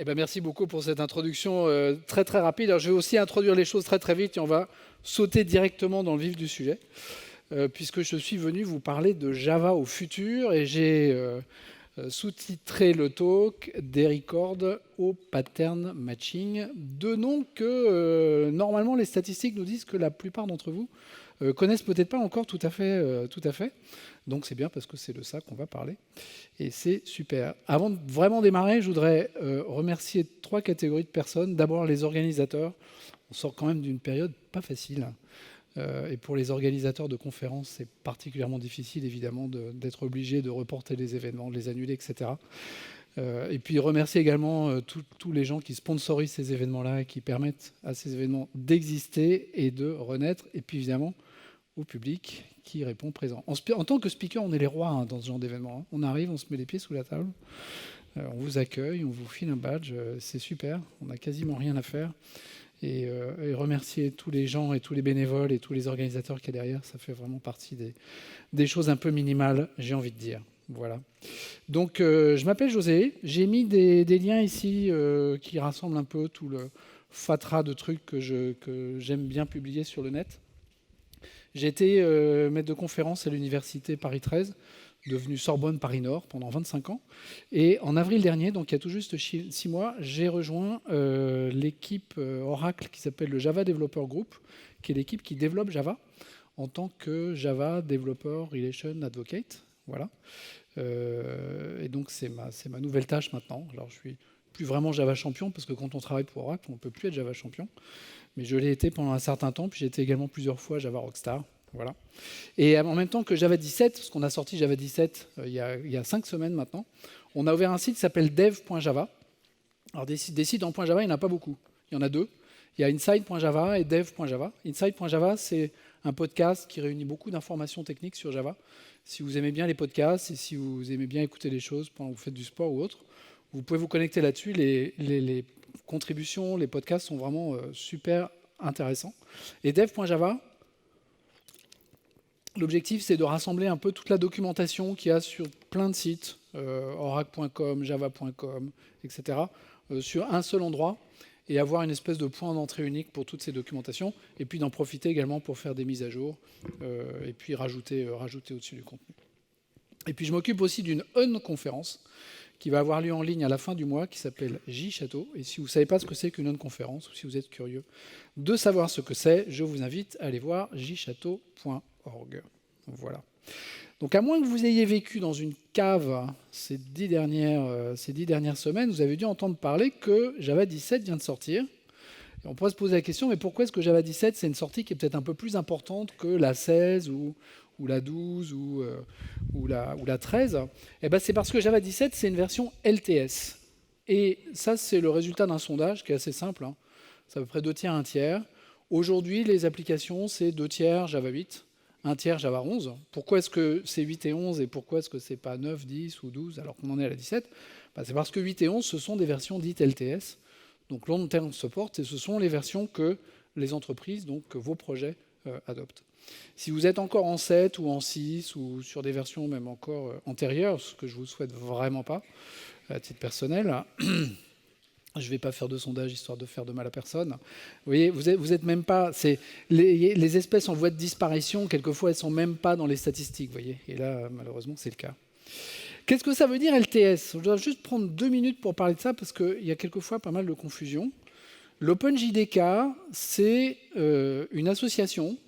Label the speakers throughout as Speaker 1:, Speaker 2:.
Speaker 1: Eh ben, merci beaucoup pour cette introduction très très rapide. Alors, je vais aussi introduire les choses très très vite et on va sauter directement dans le vif du sujet, puisque je suis venu vous parler de Java au futur et j'ai sous-titré le talk des records au pattern matching, deux noms que normalement les statistiques nous disent que la plupart d'entre vous connaissent peut-être pas encore tout à fait, tout à fait. Donc c'est bien parce que c'est de ça qu'on va parler. Et c'est super. Avant de vraiment démarrer, je voudrais remercier trois catégories de personnes. D'abord les organisateurs. On sort quand même d'une période pas facile. Et pour les organisateurs de conférences, c'est particulièrement difficile évidemment d'être obligé de reporter les événements, de les annuler, etc. Et puis remercier également tous les gens qui sponsorisent ces événements-là et qui permettent à ces événements d'exister et de renaître. Et puis évidemment au public qui répond présent. En tant que speaker, on est les rois dans ce genre d'événement. On arrive, on se met les pieds sous la table, on vous accueille, on vous file un badge, c'est super, on n'a quasiment rien à faire. Et remercier tous les gens et tous les bénévoles et tous les organisateurs qu'il y a derrière, ça fait vraiment partie des choses un peu minimales, j'ai envie de dire. Voilà. Donc, je m'appelle José, j'ai mis des liens ici qui rassemblent un peu tout le fatras de trucs que j'aime bien publier sur le net. J'ai été maître de conférence à l'université Paris 13, devenu Sorbonne Paris Nord pendant 25 ans. Et en avril dernier, donc il y a tout juste 6 mois, j'ai rejoint l'équipe Oracle qui s'appelle le Java Developer Group, qui est l'équipe qui développe Java en tant que Java Developer Relation Advocate. Voilà. Et donc c'est ma nouvelle tâche maintenant. Alors je suis plus vraiment Java champion parce que quand on travaille pour Oracle, on ne peut plus être Java champion. Mais je l'ai été pendant un certain temps, puis j'ai été également plusieurs fois Java Rockstar. Voilà. Et en même temps que Java 17, parce qu'on a sorti Java 17 il y a 5 semaines maintenant, on a ouvert un site qui s'appelle dev.java. Alors des sites en .java, il n'y en a pas beaucoup. Il y en a deux. Il y a inside.java et dev.java. Inside.java, c'est un podcast qui réunit beaucoup d'informations techniques sur Java. Si vous aimez bien les podcasts et si vous aimez bien écouter des choses pendant que vous faites du sport ou autre, vous pouvez vous connecter là-dessus. Les contributions, les podcasts sont vraiment super intéressants. Et dev.java, l'objectif, c'est de rassembler un peu toute la documentation qu'il y a sur plein de sites, oracle.com, java.com, etc., sur un seul endroit, et avoir une espèce de point d'entrée unique pour toutes ces documentations, et puis d'en profiter également pour faire des mises à jour, et puis rajouter au-dessus du contenu. Et puis je m'occupe aussi d'une conférence qui va avoir lieu en ligne à la fin du mois, qui s'appelle JChateau. Et si vous ne savez pas ce que c'est qu'une conférence, ou si vous êtes curieux de savoir ce que c'est, je vous invite à aller voir jchateau.org. Voilà. Donc à moins que vous ayez vécu dans une cave ces 10 dernières semaines, vous avez dû entendre parler que Java 17 vient de sortir. Et on pourrait se poser la question, mais pourquoi est-ce que Java 17, c'est une sortie qui est peut-être un peu plus importante que la 16 ou la 12 ou la 13 ? Eh ben, c'est parce que Java 17, c'est une version LTS. Et ça, c'est le résultat d'un sondage qui est assez simple. C'est à peu près 2 tiers, 1 tiers. Aujourd'hui, les applications, c'est 2 tiers Java 8, 1 tiers Java 11. Pourquoi est-ce que c'est 8 et 11 et pourquoi est-ce que c'est pas 9, 10 ou 12 alors qu'on en est à la 17 ? C'est parce que 8 et 11, ce sont des versions dites LTS. Donc Long Term Support, et ce sont les versions que les entreprises, donc que vos projets adoptent. Si vous êtes encore en 7 ou en 6 ou sur des versions même encore antérieures, ce que je vous souhaite vraiment pas, à titre personnel, je ne vais pas faire de sondage histoire de faire de mal à personne. Vous voyez, vous êtes même pas. Les espèces en voie de disparition, quelquefois, elles sont même pas dans les statistiques, vous voyez. Et là, malheureusement, c'est le cas. Qu'est-ce que ça veut dire LTS ? Je dois juste prendre 2 minutes pour parler de ça parce qu'il y a quelquefois pas mal de confusion. L'OpenJDK, c'est une association,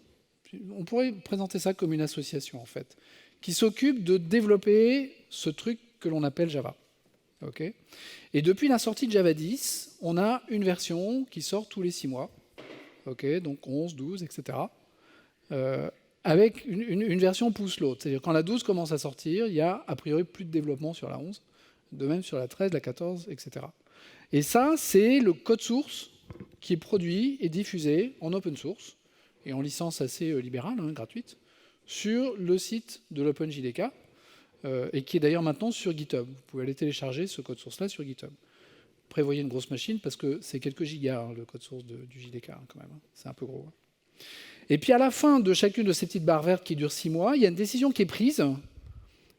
Speaker 1: on pourrait présenter ça comme une association en fait, qui s'occupe de développer ce truc que l'on appelle Java. Okay ? Et depuis la sortie de Java 10, on a une version qui sort tous les 6 mois, okay ? Donc 11, 12, etc., avec une version pousse l'autre. C'est-à-dire quand la 12 commence à sortir, il y a a priori plus de développement sur la 11, de même sur la 13, la 14, etc. Et ça, c'est le code source qui est produit et diffusé en open source et en licence assez libérale, gratuite, sur le site de l'OpenJDK, et qui est d'ailleurs maintenant sur GitHub. Vous pouvez aller télécharger ce code source-là sur GitHub. Prévoyez une grosse machine parce que c'est quelques gigas, le code source du JDK, quand même. C'est un peu gros. Et puis à la fin de chacune de ces petites barres vertes qui durent 6 mois, il y a une décision qui est prise.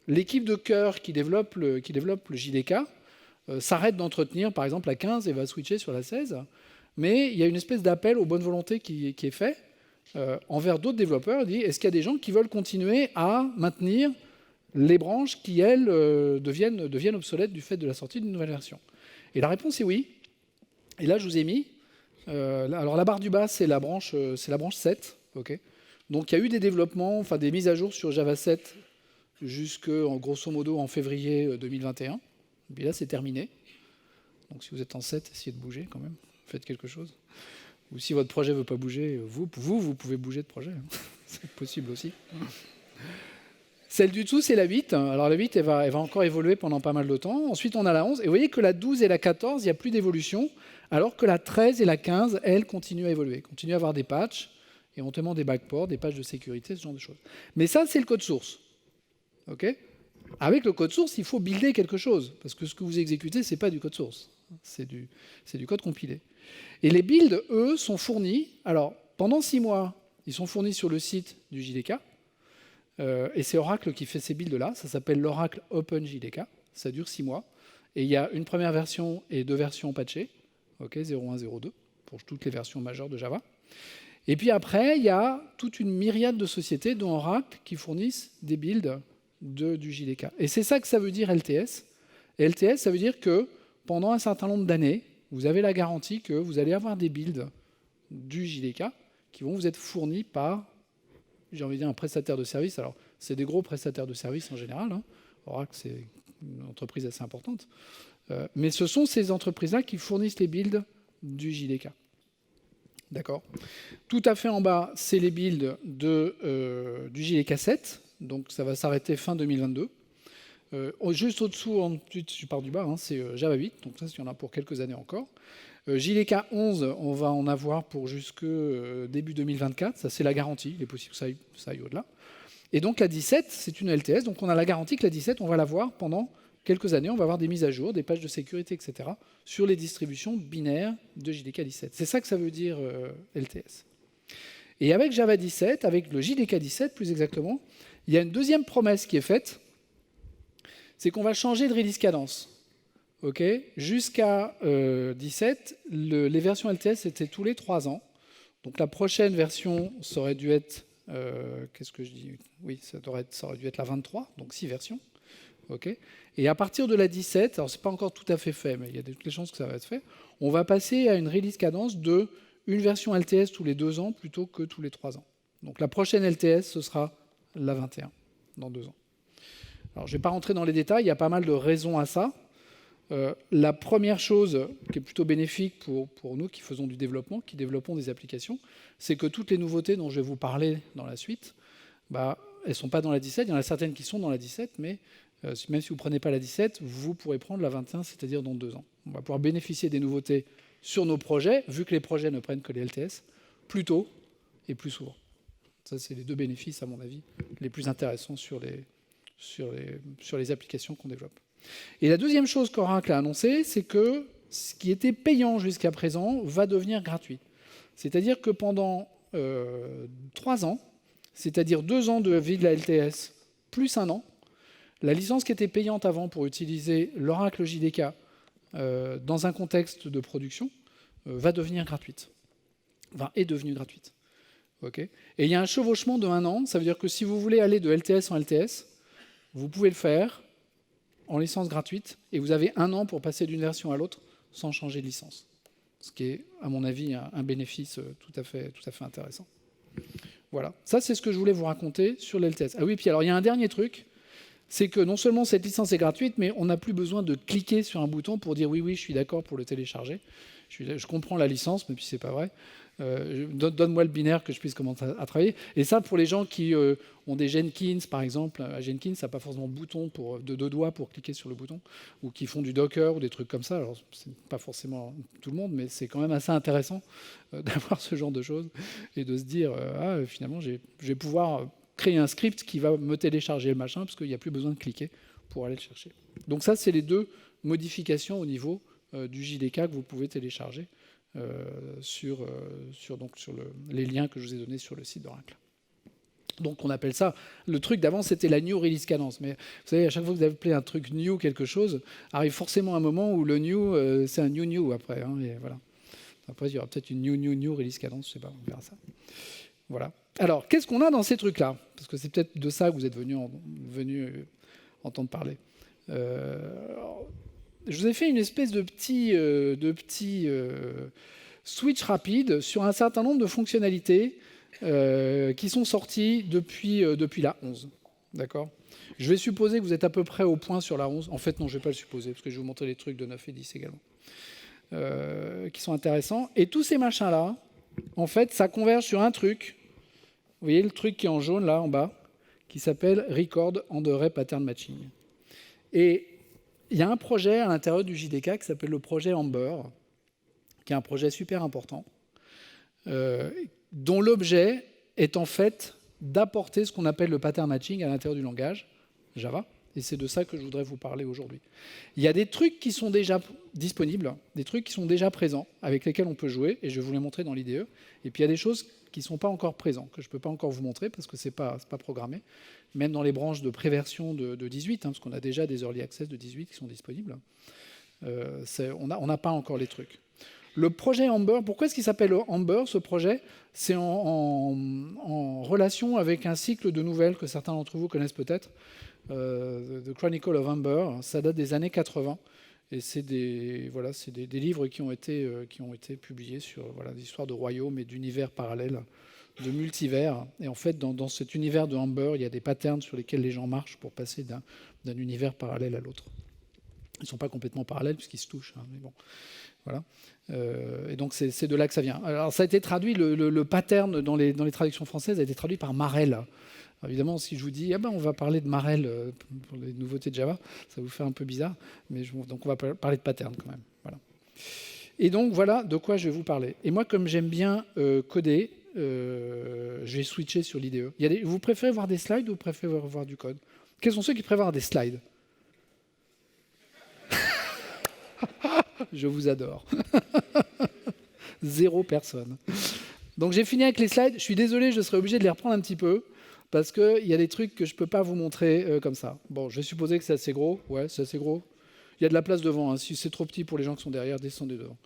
Speaker 1: L'équipe de cœur qui développe le JDK s'arrête d'entretenir, par exemple, la 15 et va switcher sur la 16. Mais il y a une espèce d'appel aux bonnes volontés qui est fait envers d'autres développeurs. Il dit, est-ce qu'il y a des gens qui veulent continuer à maintenir les branches qui, elles, deviennent obsolètes du fait de la sortie d'une nouvelle version? Et la réponse est oui. Et là, je vous ai mis... alors la barre du bas, c'est la branche 7. Okay. Donc il y a eu des développements, enfin des mises à jour sur Java 7 grosso modo en février 2021. Et puis là, c'est terminé. Donc si vous êtes en 7, essayez de bouger quand même. Faites quelque chose. Ou si votre projet ne veut pas bouger, vous pouvez bouger de projet. C'est possible aussi. Celle du dessous, c'est la 8. Alors la 8, elle va encore évoluer pendant pas mal de temps. Ensuite, on a la 11. Et vous voyez que la 12 et la 14, il n'y a plus d'évolution, alors que la 13 et la 15, elles, continuent à évoluer, continuent à avoir des patchs, éventuellement des backports, des patchs de sécurité, ce genre de choses. Mais ça, c'est le code source. Okay. Avec le code source, il faut builder quelque chose, parce que ce que vous exécutez, ce n'est pas du code source, c'est du code compilé. Et les builds, eux, sont fournis. Alors, pendant 6 mois, ils sont fournis sur le site du JDK. Et c'est Oracle qui fait ces builds-là. Ça s'appelle l'Oracle OpenJDK. Ça dure 6 mois. Et il y a une première version et 2 versions patchées, 0.1, 0.2, pour toutes les versions majeures de Java. Et puis après, il y a toute une myriade de sociétés, dont Oracle, qui fournissent des builds du JDK. Et c'est ça que ça veut dire LTS. Et LTS, ça veut dire que pendant un certain nombre d'années, vous avez la garantie que vous allez avoir des builds du JDK qui vont vous être fournis par, j'ai envie de dire, un prestataire de service. Alors, c'est des gros prestataires de service en général. Oracle, c'est une entreprise assez importante. Mais ce sont ces entreprises-là qui fournissent les builds du JDK. D'accord. Tout à fait en bas, c'est les builds du JDK 7. Donc, ça va s'arrêter fin 2022. Juste au-dessous, ensuite, je pars du bas, c'est Java 8. Donc, ça, il y en a pour quelques années encore. JDK 11, on va en avoir pour jusque début 2024. Ça, c'est la garantie. Il est possible que ça aille au-delà. Et donc, la 17, c'est une LTS. Donc, on a la garantie que la 17, on va l'avoir pendant quelques années. On va avoir des mises à jour, des pages de sécurité, etc. sur les distributions binaires de JDK 17. C'est ça que ça veut dire LTS. Et avec Java 17, avec le JDK 17 plus exactement, il y a une deuxième promesse qui est faite, c'est qu'on va changer de release cadence. Jusqu'à 17, les versions LTS c'était tous les 3 ans. Donc la prochaine version, ça aurait dû être, qu'est-ce que je dis? Oui, ça aurait dû être la 23, donc 6 versions. Et à partir de la 17, alors c'est pas encore tout à fait fait, mais il y a toutes les chances que ça va être fait, on va passer à une release cadence de une version LTS tous les 2 ans plutôt que tous les 3 ans. Donc la prochaine LTS, ce sera la 21, dans 2 ans. Alors je ne vais pas rentrer dans les détails, il y a pas mal de raisons à ça. La première chose qui est plutôt bénéfique pour nous qui faisons du développement, qui développons des applications, c'est que toutes les nouveautés dont je vais vous parler dans la suite, elles ne sont pas dans la 17, il y en a certaines qui sont dans la 17, mais même si vous ne prenez pas la 17, vous pourrez prendre la 21, c'est-à-dire dans 2 ans. On va pouvoir bénéficier des nouveautés sur nos projets, vu que les projets ne prennent que les LTS, plus tôt et plus souvent. Ça, c'est les 2 bénéfices, à mon avis, les plus intéressants sur les applications qu'on développe. Et la deuxième chose qu'Oracle a annoncé, c'est que ce qui était payant jusqu'à présent va devenir gratuit. C'est-à-dire que pendant 3 ans, c'est-à-dire 2 ans de vie de la LTS, plus 1 an, la licence qui était payante avant pour utiliser l'Oracle JDK dans un contexte de production va devenir gratuite. Enfin, est devenue gratuite. Et il y a un chevauchement de 1 an. Ça veut dire que si vous voulez aller de LTS en LTS, vous pouvez le faire en licence gratuite, et vous avez 1 an pour passer d'une version à l'autre sans changer de licence. Ce qui est, à mon avis, un bénéfice tout à fait intéressant. Voilà. Ça, c'est ce que je voulais vous raconter sur l'LTS. Ah oui, puis alors, il y a un dernier truc, c'est que non seulement cette licence est gratuite, mais on n'a plus besoin de cliquer sur un bouton pour dire « oui, je suis d'accord pour le télécharger ». Je comprends la licence, mais puis c'est pas vrai. Donne-moi le binaire que je puisse commencer à travailler. Et ça, pour les gens qui ont des Jenkins, par exemple, à Jenkins, ça n'a pas forcément de 2 doigts pour cliquer sur le bouton, ou qui font du Docker ou des trucs comme ça. Alors, c'est pas forcément tout le monde, mais c'est quand même assez intéressant d'avoir ce genre de choses et de se dire finalement, je vais pouvoir créer un script qui va me télécharger le machin, parce qu'il n'y a plus besoin de cliquer pour aller le chercher. Donc ça, c'est les 2 modifications au niveau du JDK que vous pouvez télécharger sur les liens que je vous ai donnés sur le site d'Oracle. Donc on appelle ça, le truc d'avant c'était la new release cadence. Mais vous savez, à chaque fois que vous appelez un truc new quelque chose, arrive forcément un moment où le new, c'est un new après. Hein, et voilà. Après, il y aura peut-être une new release cadence, je sais pas, on verra ça. Voilà. Alors, qu'est-ce qu'on a dans ces trucs-là? Parce que c'est peut-être de ça que vous êtes venu entendre parler. Je vous ai fait une espèce de petit switch rapide sur un certain nombre de fonctionnalités qui sont sorties depuis la 11. D'accord? Je vais supposer que vous êtes à peu près au point sur la 11. En fait, non, je ne vais pas le supposer, parce que je vais vous montrer les trucs de 9 et 10 également, qui sont intéressants. Et tous ces machins-là, en fait, ça converge sur un truc. Vous voyez le truc qui est en jaune, là, en bas, qui s'appelle Record and Array Pattern Matching. Et il y a un projet à l'intérieur du JDK qui s'appelle le projet Amber, qui est un projet super important, dont l'objet est en fait d'apporter ce qu'on appelle le pattern matching à l'intérieur du langage Java. Et c'est de ça que je voudrais vous parler aujourd'hui. Il y a des trucs qui sont déjà disponibles, des trucs qui sont déjà présents, avec lesquels on peut jouer, et je vais vous les montrer dans l'IDE. Et puis il y a des choses qui ne sont pas encore présentes, que je ne peux pas encore vous montrer, parce que ce n'est pas programmé. Même dans les branches de préversion de 18, hein, parce qu'on a déjà des early access de 18 qui sont disponibles. On n'a pas encore les trucs. Le projet Amber, pourquoi est-ce qu'il s'appelle Amber, ce projet? C'est en relation avec un cycle de nouvelles que certains d'entre vous connaissent peut-être, The Chronicle of Amber. Ça date des années 80. Et c'est des livres qui ont été publiés sur des histoires de royaumes et d'univers parallèles, de multivers. Et en fait, dans cet univers de Amber, il y a des patterns sur lesquels les gens marchent pour passer d'un univers parallèle à l'autre. Ils ne sont pas complètement parallèles puisqu'ils se touchent, hein, mais bon. Voilà. Et donc c'est de là que ça vient. Alors ça a été traduit, le pattern dans les traductions françaises a été traduit par Marel. Alors, évidemment, si je vous dis on va parler de Marel pour les nouveautés de Java, ça vous fait un peu bizarre, mais donc on va parler de pattern quand même. Voilà. Et donc voilà de quoi je vais vous parler. Et moi, comme j'aime bien coder, je vais switcher sur l'IDE. Vous préférez voir des slides ou vous préférez voir du code? Quels sont ceux qui préfèrent voir des slides? Je vous adore. 0 personne. Donc j'ai fini avec les slides. Je suis désolé, je serai obligé de les reprendre un petit peu parce qu'il y a des trucs que je ne peux pas vous montrer comme ça. Bon, je vais supposer que c'est assez gros. Ouais, c'est assez gros. Il y a de la place devant. Hein. Si c'est trop petit pour les gens qui sont derrière, descendez devant.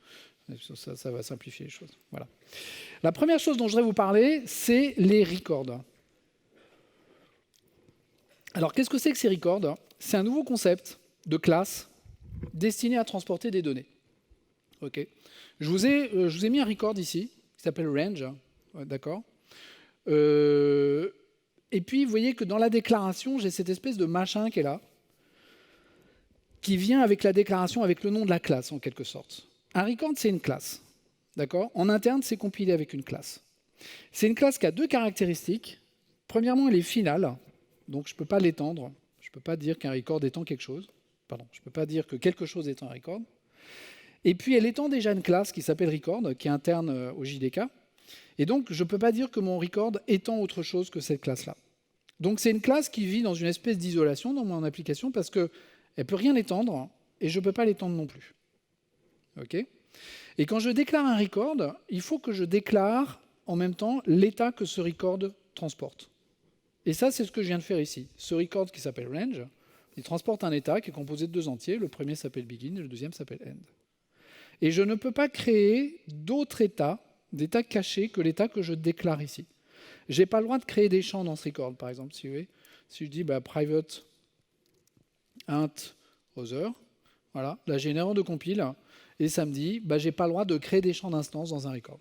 Speaker 1: Ça va simplifier les choses. Voilà. La première chose dont je voudrais vous parler, c'est les records. Alors, qu'est-ce que c'est que ces records? C'est un nouveau concept de classe destiné à transporter des données. Okay. Je vous ai mis un record ici, qui s'appelle range, d'accord. Et puis, vous voyez que dans la déclaration, j'ai cette espèce de machin qui est là, qui vient avec la déclaration, avec le nom de la classe, en quelque sorte. Un record, c'est une classe, d'accord. En interne, c'est compilé avec une classe. C'est une classe qui a deux caractéristiques. Premièrement, elle est finale, donc je ne peux pas l'étendre. Je ne peux pas dire qu'un record étend quelque chose. Pardon, je ne peux pas dire que quelque chose est un record. Et puis, elle étend déjà une classe qui s'appelle record, qui est interne au JDK. Et donc, je ne peux pas dire que mon record étend autre chose que cette classe-là. Donc, c'est une classe qui vit dans une espèce d'isolation dans mon application parce qu'elle ne peut rien étendre et je ne peux pas l'étendre non plus. Okay. Et quand je déclare un record, il faut que je déclare en même temps l'état que ce record transporte. Et ça, c'est ce que je viens de faire ici. Ce record qui s'appelle range, il transporte un état qui est composé de deux entiers. Le premier s'appelle begin et le deuxième s'appelle end. Et je ne peux pas créer d'autres états, d'états cachés, que l'état que je déclare ici. Je n'ai pas le droit de créer des champs dans ce record, par exemple. Si je dis private int other, voilà, là j'ai une erreur de compile, et ça me dit je n'ai pas le droit de créer des champs d'instance dans un record.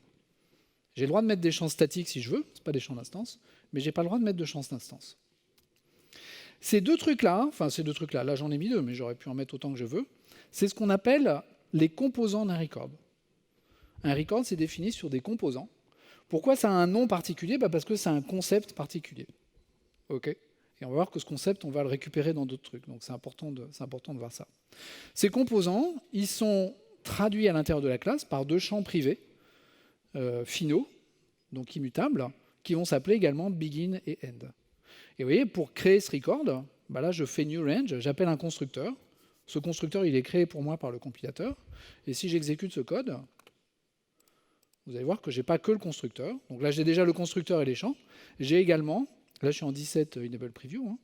Speaker 1: J'ai le droit de mettre des champs statiques si je veux, ce pas des champs d'instance, mais je n'ai pas le droit de mettre de champs d'instance. Ces deux trucs-là, là j'en ai mis deux, mais j'aurais pu en mettre autant que je veux, c'est ce qu'on appelle les composants d'un record. Un record, c'est défini sur des composants. Pourquoi ça a un nom particulier? Parce que c'est un concept particulier. Okay. Et on va voir que ce concept, on va le récupérer dans d'autres trucs. Donc c'est important de voir ça. Ces composants, ils sont traduits à l'intérieur de la classe par deux champs privés finaux, donc immutables, qui vont s'appeler également begin et end. Et vous voyez, pour créer ce record, là je fais new range, j'appelle un constructeur. Ce constructeur, il est créé pour moi par le compilateur. Et si j'exécute ce code, vous allez voir que je n'ai pas que le constructeur. Donc là, j'ai déjà le constructeur et les champs. J'ai également là je suis en 17 enable preview, hein.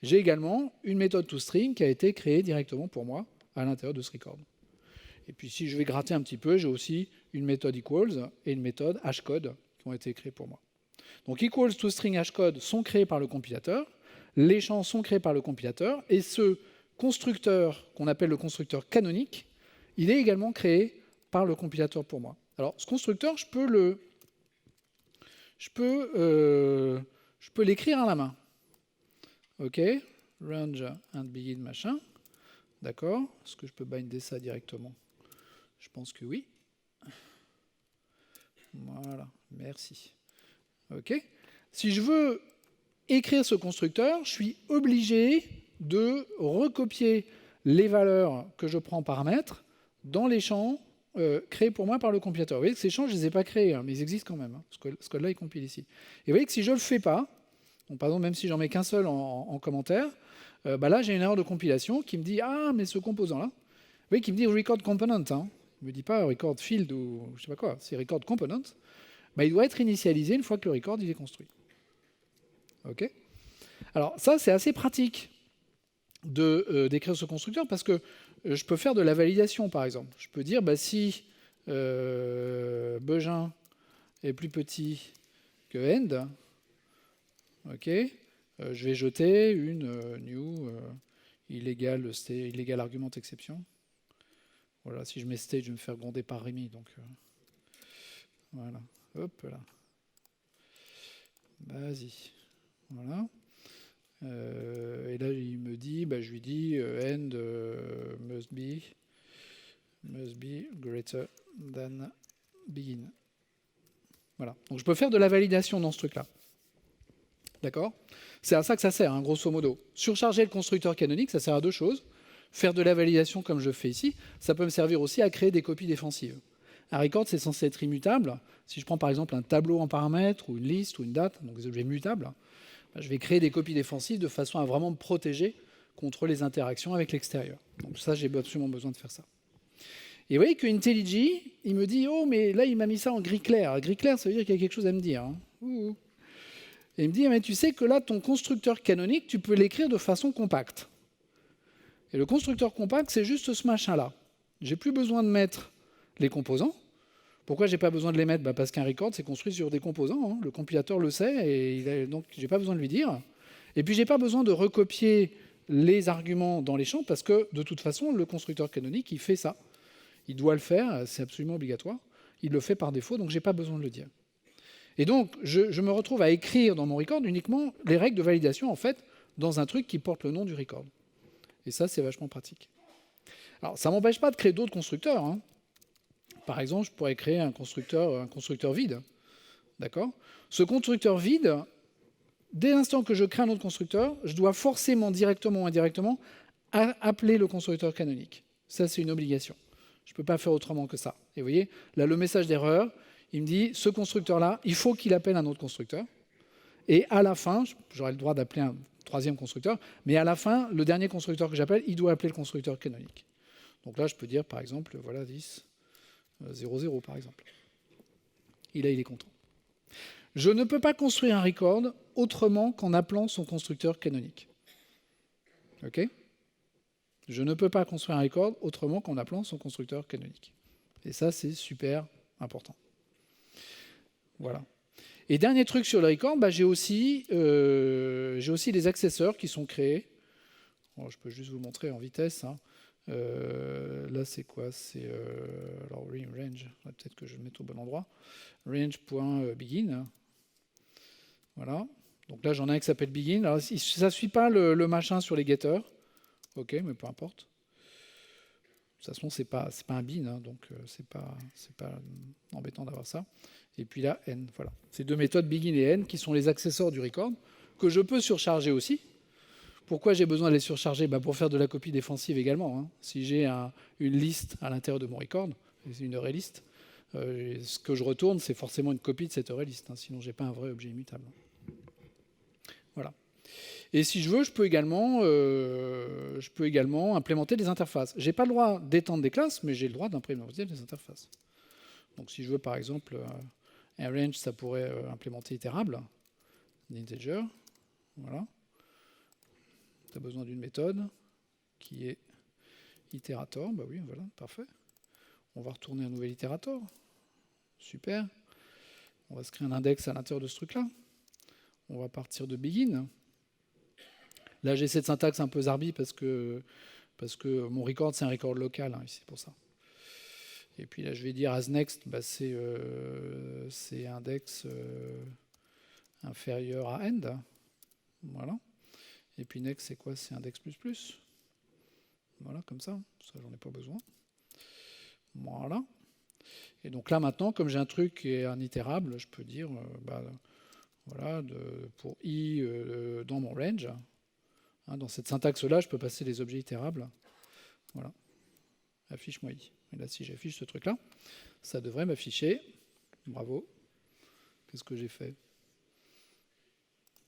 Speaker 1: J'ai également une méthode toString qui a été créée directement pour moi à l'intérieur de ce record. Et puis si je vais gratter un petit peu, j'ai aussi une méthode equals et une méthode hashcode qui ont été créées pour moi. Donc equals, toString, hashcode sont créés par le compilateur, les champs sont créés par le compilateur, et ce constructeur qu'on appelle le constructeur canonique, il est également créé par le compilateur pour moi. Alors ce constructeur, je peux l'écrire à la main. OK, range and begin machin. D'accord. Est-ce que je peux binder ça directement? Je pense que oui. Voilà, merci. OK. Si je veux écrire ce constructeur, je suis obligé de recopier les valeurs que je prends en paramètres dans les champs créés pour moi par le compilateur. Vous voyez que ces champs, je ne les ai pas créés, hein, mais ils existent quand même. Hein. Ce code-là, il compile ici. Et vous voyez que si je ne le fais pas, donc par exemple, même si j'en mets qu'un seul en commentaire, bah là, j'ai une erreur de compilation qui me dit « Ah, mais ce composant-là », vous voyez, qui me dit « record component hein. ». Il ne me dit pas « record field » ou je ne sais pas quoi, c'est « record component ». Bah, il doit être initialisé une fois que le record il est construit. OK. Alors ça, c'est assez pratique d'écrire ce constructeur parce que je peux faire de la validation, par exemple. Je peux dire bah, si Begin est plus petit que end, OK, je vais jeter une new illégal argument exception. Voilà, si je mets state, je vais me faire gronder par Rémi. Donc voilà, hop là. Vas-y. Voilà. Et là, il me dit, bah, je lui dis end must be greater than begin. Voilà. Donc je peux faire de la validation dans ce truc-là. D'accord? C'est à ça que ça sert, hein, grosso modo. Surcharger le constructeur canonique, ça sert à deux choses. Faire de la validation comme je fais ici, ça peut me servir aussi à créer des copies défensives. Un record, c'est censé être immutable. Si je prends par exemple un tableau en paramètres, ou une liste, ou une date, donc des objets mutables, je vais créer des copies défensives de façon à vraiment me protéger contre les interactions avec l'extérieur. Donc ça, j'ai absolument besoin de faire ça. Et vous voyez que IntelliJ, il me dit « Oh, mais là, il m'a mis ça en gris clair. » Gris clair, ça veut dire qu'il y a quelque chose à me dire. Hein. Et il me dit « Mais tu sais que là, ton constructeur canonique, tu peux l'écrire de façon compacte. » Et le constructeur compact, c'est juste ce machin-là. J'ai plus besoin de mettre les composants. Pourquoi j'ai pas besoin de les mettre? Parce qu'un record, c'est construit sur des composants. Hein. Le compilateur le sait, et donc j'ai pas besoin de lui dire. Et puis j'ai pas besoin de recopier les arguments dans les champs, parce que de toute façon, le constructeur canonique, il fait ça. Il doit le faire, c'est absolument obligatoire. Il le fait par défaut, donc j'ai pas besoin de le dire. Et donc, je me retrouve à écrire dans mon record uniquement les règles de validation, en fait, dans un truc qui porte le nom du record. Et ça, c'est vachement pratique. Alors, ça m'empêche pas de créer d'autres constructeurs. Hein. Par exemple, je pourrais créer un constructeur vide. D'accord? Ce constructeur vide, dès l'instant que je crée un autre constructeur, je dois forcément, directement ou indirectement, appeler le constructeur canonique. Ça, c'est une obligation. Je ne peux pas faire autrement que ça. Et vous voyez, là, le message d'erreur, il me dit, ce constructeur-là, il faut qu'il appelle un autre constructeur. Et à la fin, j'aurai le droit d'appeler un troisième constructeur, mais à la fin, le dernier constructeur que j'appelle, il doit appeler le constructeur canonique. Donc là, je peux dire, par exemple, voilà, 10, 0, 0, par exemple. Et là, il est content. Je ne peux pas construire un record autrement qu'en appelant son constructeur canonique. OK? Je ne peux pas construire un record autrement qu'en appelant son constructeur canonique. Et ça, c'est super important. Voilà. Et dernier truc sur le record, j'ai aussi des accesseurs qui sont créés. Bon, je peux juste vous montrer en vitesse. Hein. Là, c'est quoi? C'est alors range. Peut-être que je vais le mettre au bon endroit. Range.begin. Voilà. Donc là, j'en ai un qui s'appelle begin. Alors, ça ne suit pas le machin sur les getters. OK, mais peu importe. De toute façon, c'est pas un bin, hein, donc c'est pas embêtant d'avoir ça. Et puis là, n, voilà. Ces deux méthodes begin et n qui sont les accessoires du record que je peux surcharger aussi. Pourquoi j'ai besoin de les surcharger? Pour faire de la copie défensive également. Hein. Si j'ai une liste à l'intérieur de mon record, une array list, ce que je retourne, c'est forcément une copie de cette array list. Hein, sinon, j'ai pas un vrai objet immutable. Voilà. Et si je veux, je peux également implémenter des interfaces. Je n'ai pas le droit d'étendre des classes, mais j'ai le droit d'implémenter des interfaces. Donc si je veux, par exemple, un range, ça pourrait implémenter itérable, d'integer. Voilà. Tu as besoin d'une méthode qui est itérator. Bah oui, voilà, parfait. On va retourner un nouvel itérator. Super. On va se créer un index à l'intérieur de ce truc-là. On va partir de begin. Là, j'ai cette syntaxe un peu zarbi parce que mon record, c'est un record local, hein, ici, pour ça. Et puis là, je vais dire as next, bah, c'est index inférieur à end. Voilà. Et puis next, c'est quoi? C'est index plus plus. Voilà, comme ça. Ça, j'en ai pas besoin. Voilà. Et donc là, maintenant, comme j'ai un truc qui est un itérable, je peux dire, voilà, pour i dans mon range, hein, dans cette syntaxe-là, je peux passer les objets itérables. Voilà. Affiche-moi i. Et là, si j'affiche ce truc-là, ça devrait m'afficher. Bravo. Qu'est-ce que j'ai fait?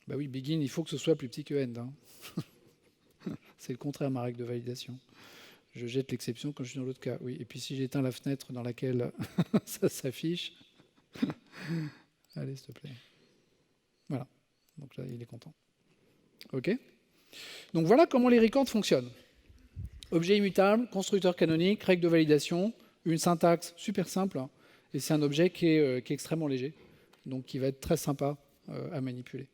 Speaker 1: Bah oui, begin, il faut que ce soit plus petit que end. Hein. C'est le contraire de ma règle de validation. Je jette l'exception quand je suis dans l'autre cas. Oui. Et puis si j'éteins la fenêtre dans laquelle ça s'affiche. Allez, s'il te plaît. Voilà. Donc là, il est content. OK. Donc voilà comment les records fonctionnent. Objet immutable, constructeur canonique, règle de validation, une syntaxe super simple. Et c'est un objet qui est extrêmement léger. Donc qui va être très sympa à manipuler.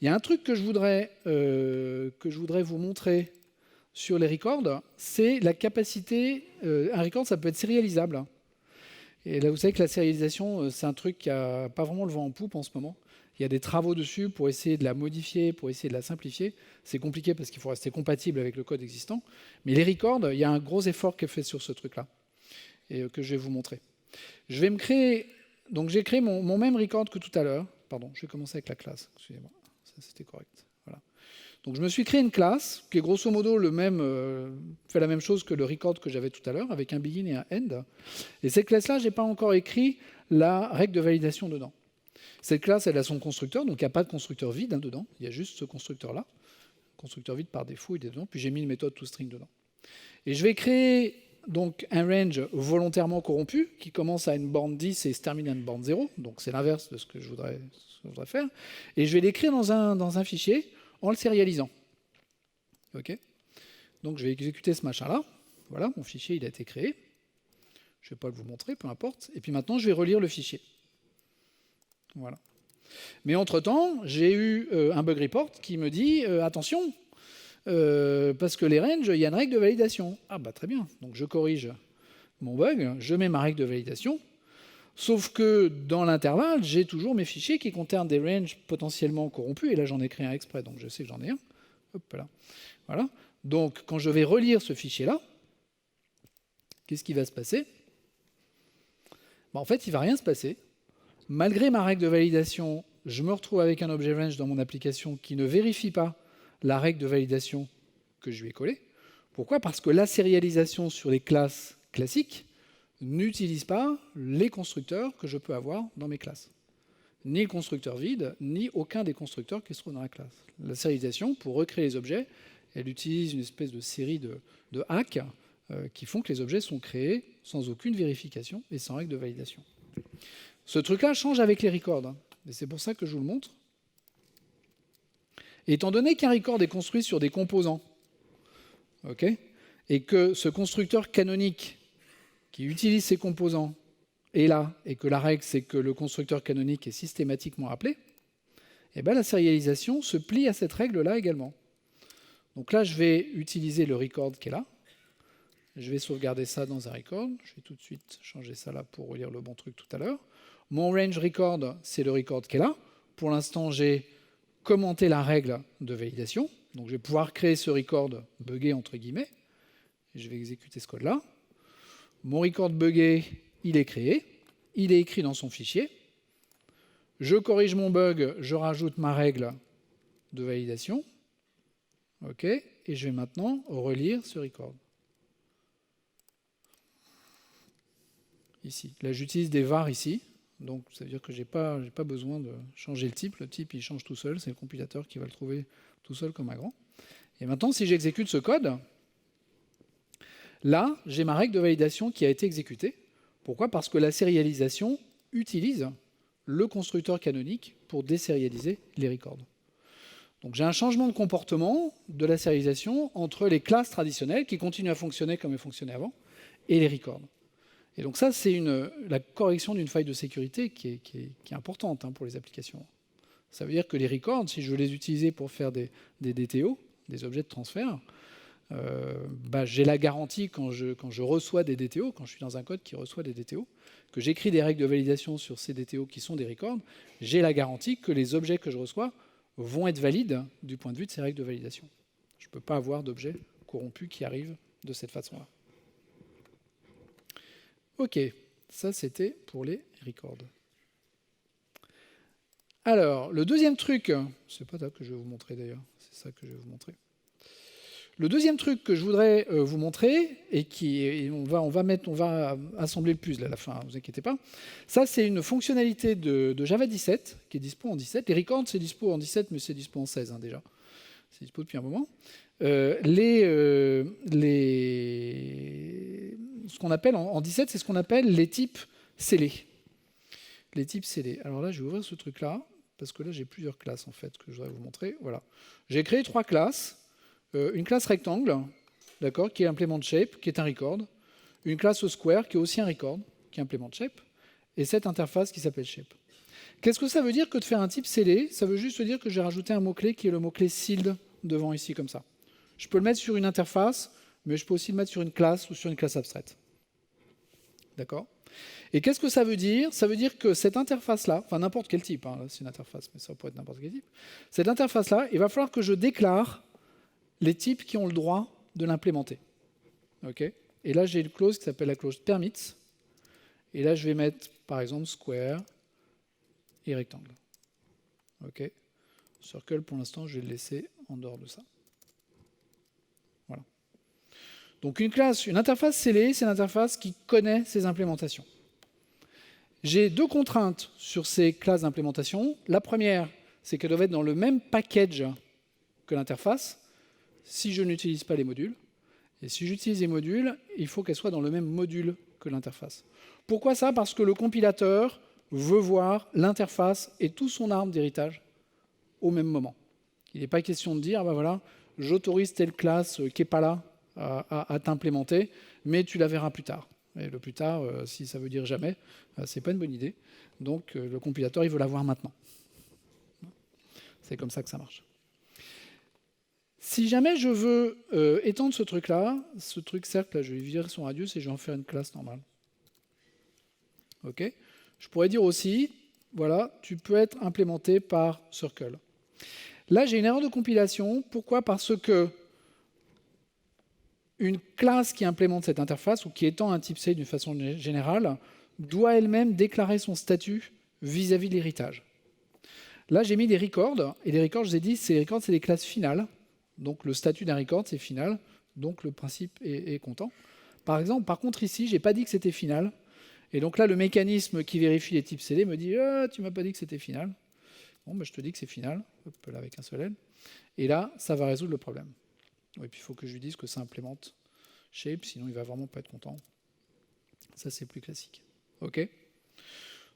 Speaker 1: Il y a un truc que je voudrais vous montrer sur les records, c'est la capacité. Un record, ça peut être sérialisable. Et là, vous savez que la sérialisation, c'est un truc qui n'a pas vraiment le vent en poupe en ce moment. Il y a des travaux dessus pour essayer de la modifier, pour essayer de la simplifier. C'est compliqué parce qu'il faut rester compatible avec le code existant. Mais les records, il y a un gros effort qui est fait sur ce truc-là et que je vais vous montrer. Je vais me créer. Donc j'ai créé mon même record que tout à l'heure. Pardon, je vais commencer avec la classe. Excusez-moi, ça c'était correct. Voilà. Donc je me suis créé une classe qui est grosso modo fait la même chose que le record que j'avais tout à l'heure, avec un begin et un end. Et cette classe-là, je n'ai pas encore écrit la règle de validation dedans. Cette classe, elle a son constructeur, donc il n'y a pas de constructeur vide dedans. Il y a juste ce constructeur-là. Constructeur vide par défaut, il est dedans. Puis j'ai mis une méthode toString dedans. Et je vais créer donc un range volontairement corrompu qui commence à une borne 10 et se termine à une borne 0. Donc c'est l'inverse de ce que je voudrais faire. Et je vais l'écrire dans un fichier en le sérialisant. OK. Donc je vais exécuter ce machin-là. Voilà, mon fichier il a été créé. Je ne vais pas vous montrer, peu importe. Et puis maintenant, je vais relire le fichier. Voilà. Mais entre-temps, j'ai eu un bug report qui me dit attention, parce que les ranges, il y a une règle de validation. Ah bah très bien. Donc je corrige mon bug, je mets ma règle de validation. Sauf que dans l'intervalle, j'ai toujours mes fichiers qui contiennent des ranges potentiellement corrompus. Et là, j'en ai créé un exprès, donc je sais que j'en ai un. Hop là. Voilà. Donc quand je vais relire ce fichier-là, qu'est-ce qui va se passer? En fait, il ne va rien se passer. Malgré ma règle de validation, je me retrouve avec un objet range dans mon application qui ne vérifie pas la règle de validation que je lui ai collée. Pourquoi? Parce que la sérialisation sur les classes classiques n'utilise pas les constructeurs que je peux avoir dans mes classes. Ni le constructeur vide, ni aucun des constructeurs qui se trouvent dans la classe. La sérialisation, pour recréer les objets, elle utilise une espèce de série de hacks qui font que les objets sont créés sans aucune vérification et sans règle de validation. Ce truc-là change avec les records, et c'est pour ça que je vous le montre. Et étant donné qu'un record est construit sur des composants, okay, et que ce constructeur canonique qui utilise ces composants est là, et que la règle c'est que le constructeur canonique est systématiquement appelé, et bien la sérialisation se plie à cette règle-là également. Donc là, je vais utiliser le record qui est là. Je vais sauvegarder ça dans un record. Je vais tout de suite changer ça là pour relire le bon truc tout à l'heure. Mon range record, c'est le record qui est là. Pour l'instant, j'ai commenté la règle de validation. Donc je vais pouvoir créer ce record buggé entre guillemets. Et je vais exécuter ce code-là. Mon record buggé, il est créé. Il est écrit dans son fichier. Je corrige mon bug, je rajoute ma règle de validation. OK. Et je vais maintenant relire ce record. Ici. Là, j'utilise des var ici. Donc, ça veut dire que je n'ai pas besoin de changer le type. Le type, il change tout seul. C'est le compilateur qui va le trouver tout seul comme un grand. Et maintenant, si j'exécute ce code, là, j'ai ma règle de validation qui a été exécutée. Pourquoi? Parce que la sérialisation utilise le constructeur canonique pour désérialiser les records. Donc j'ai un changement de comportement de la sérialisation entre les classes traditionnelles qui continuent à fonctionner comme elles fonctionnaient avant et les records. Et donc ça, c'est la correction d'une faille de sécurité qui est importante pour les applications. Ça veut dire que les records, si je veux les utiliser pour faire des DTO, des objets de transfert, j'ai la garantie quand je reçois des DTO, quand je suis dans un code qui reçoit des DTO, que j'écris des règles de validation sur ces DTO qui sont des records, j'ai la garantie que les objets que je reçois vont être valides du point de vue de ces règles de validation. Je ne peux pas avoir d'objets corrompus qui arrivent de cette façon-là. OK, ça c'était pour les records. Alors, le deuxième truc, c'est pas ça que je vais vous montrer d'ailleurs, c'est ça que je vais vous montrer. Le deuxième truc que je voudrais vous montrer, on va assembler le puzzle à la fin, ne vous inquiétez pas. Ça, c'est une fonctionnalité de Java 17 qui est dispo en 17. Les records, c'est dispo en 17, mais c'est dispo en 16 déjà. C'est dispo depuis un moment. Ce qu'on appelle en 17, c'est ce qu'on appelle les types scellés. Les types scellés. Alors là, je vais ouvrir ce truc-là, parce que là, j'ai plusieurs classes en fait que je voudrais vous montrer. Voilà. J'ai créé 3 classes. Une classe rectangle, d'accord, qui est implement shape, qui est un record. Une classe square, qui est aussi un record, qui implémente shape. Et cette interface qui s'appelle shape. Qu'est-ce que ça veut dire que de faire un type scellé? Ça veut juste dire que j'ai rajouté un mot-clé qui est le mot-clé sealed devant ici, comme ça. Je peux le mettre sur une interface, mais je peux aussi le mettre sur une classe ou sur une classe abstraite. D'accord? Et qu'est-ce que ça veut dire? Ça veut dire que cette interface-là, enfin n'importe quel type, c'est une interface, mais ça pourrait être n'importe quel type, cette interface-là, il va falloir que je déclare les types qui ont le droit de l'implémenter. Okay, et là, j'ai une clause qui s'appelle la clause permits. Et là, je vais mettre, par exemple, square et rectangle. Okay. Circle, pour l'instant, je vais le laisser en dehors de ça. Voilà. Donc une interface scellée, c'est une interface qui connaît ses implémentations. J'ai 2 contraintes sur ces classes d'implémentation. La première, c'est qu'elles doivent être dans le même package que l'interface, si je n'utilise pas les modules. Et si j'utilise les modules, il faut qu'elles soient dans le même module que l'interface. Pourquoi ça? Parce que le compilateur veut voir l'interface et tout son arbre d'héritage au même moment. Il n'est pas question de dire, voilà, j'autorise telle classe qui n'est pas là à t'implémenter, mais tu la verras plus tard. Et le plus tard, si ça veut dire jamais, c'est pas une bonne idée. Donc le compilateur, il veut la voir maintenant. C'est comme ça que ça marche. Si jamais je veux étendre ce truc-là, ce truc cercle, là, je vais virer son radius et je vais en faire une classe normale. OK. Je pourrais dire aussi, voilà, tu peux être implémenté par circle. Là, j'ai une erreur de compilation. Pourquoi? Parce que une classe qui implémente cette interface, ou qui étend un type C d'une façon générale, doit elle-même déclarer son statut vis-à-vis de l'héritage. Là, j'ai mis des records, et les records, je vous ai dit, c'est des classes finales. Donc le statut d'un record, c'est final, donc le principe est content. Par contre, ici, je n'ai pas dit que c'était final. Et donc là, le mécanisme qui vérifie les types scellés me dit « tu ne m'as pas dit que c'était final ». Bon, je te dis que c'est final, hop, là, avec un seul L. Et là, ça va résoudre le problème. Et puis, il faut que je lui dise que ça implémente shape, sinon il ne va vraiment pas être content. Ça, c'est plus classique. OK.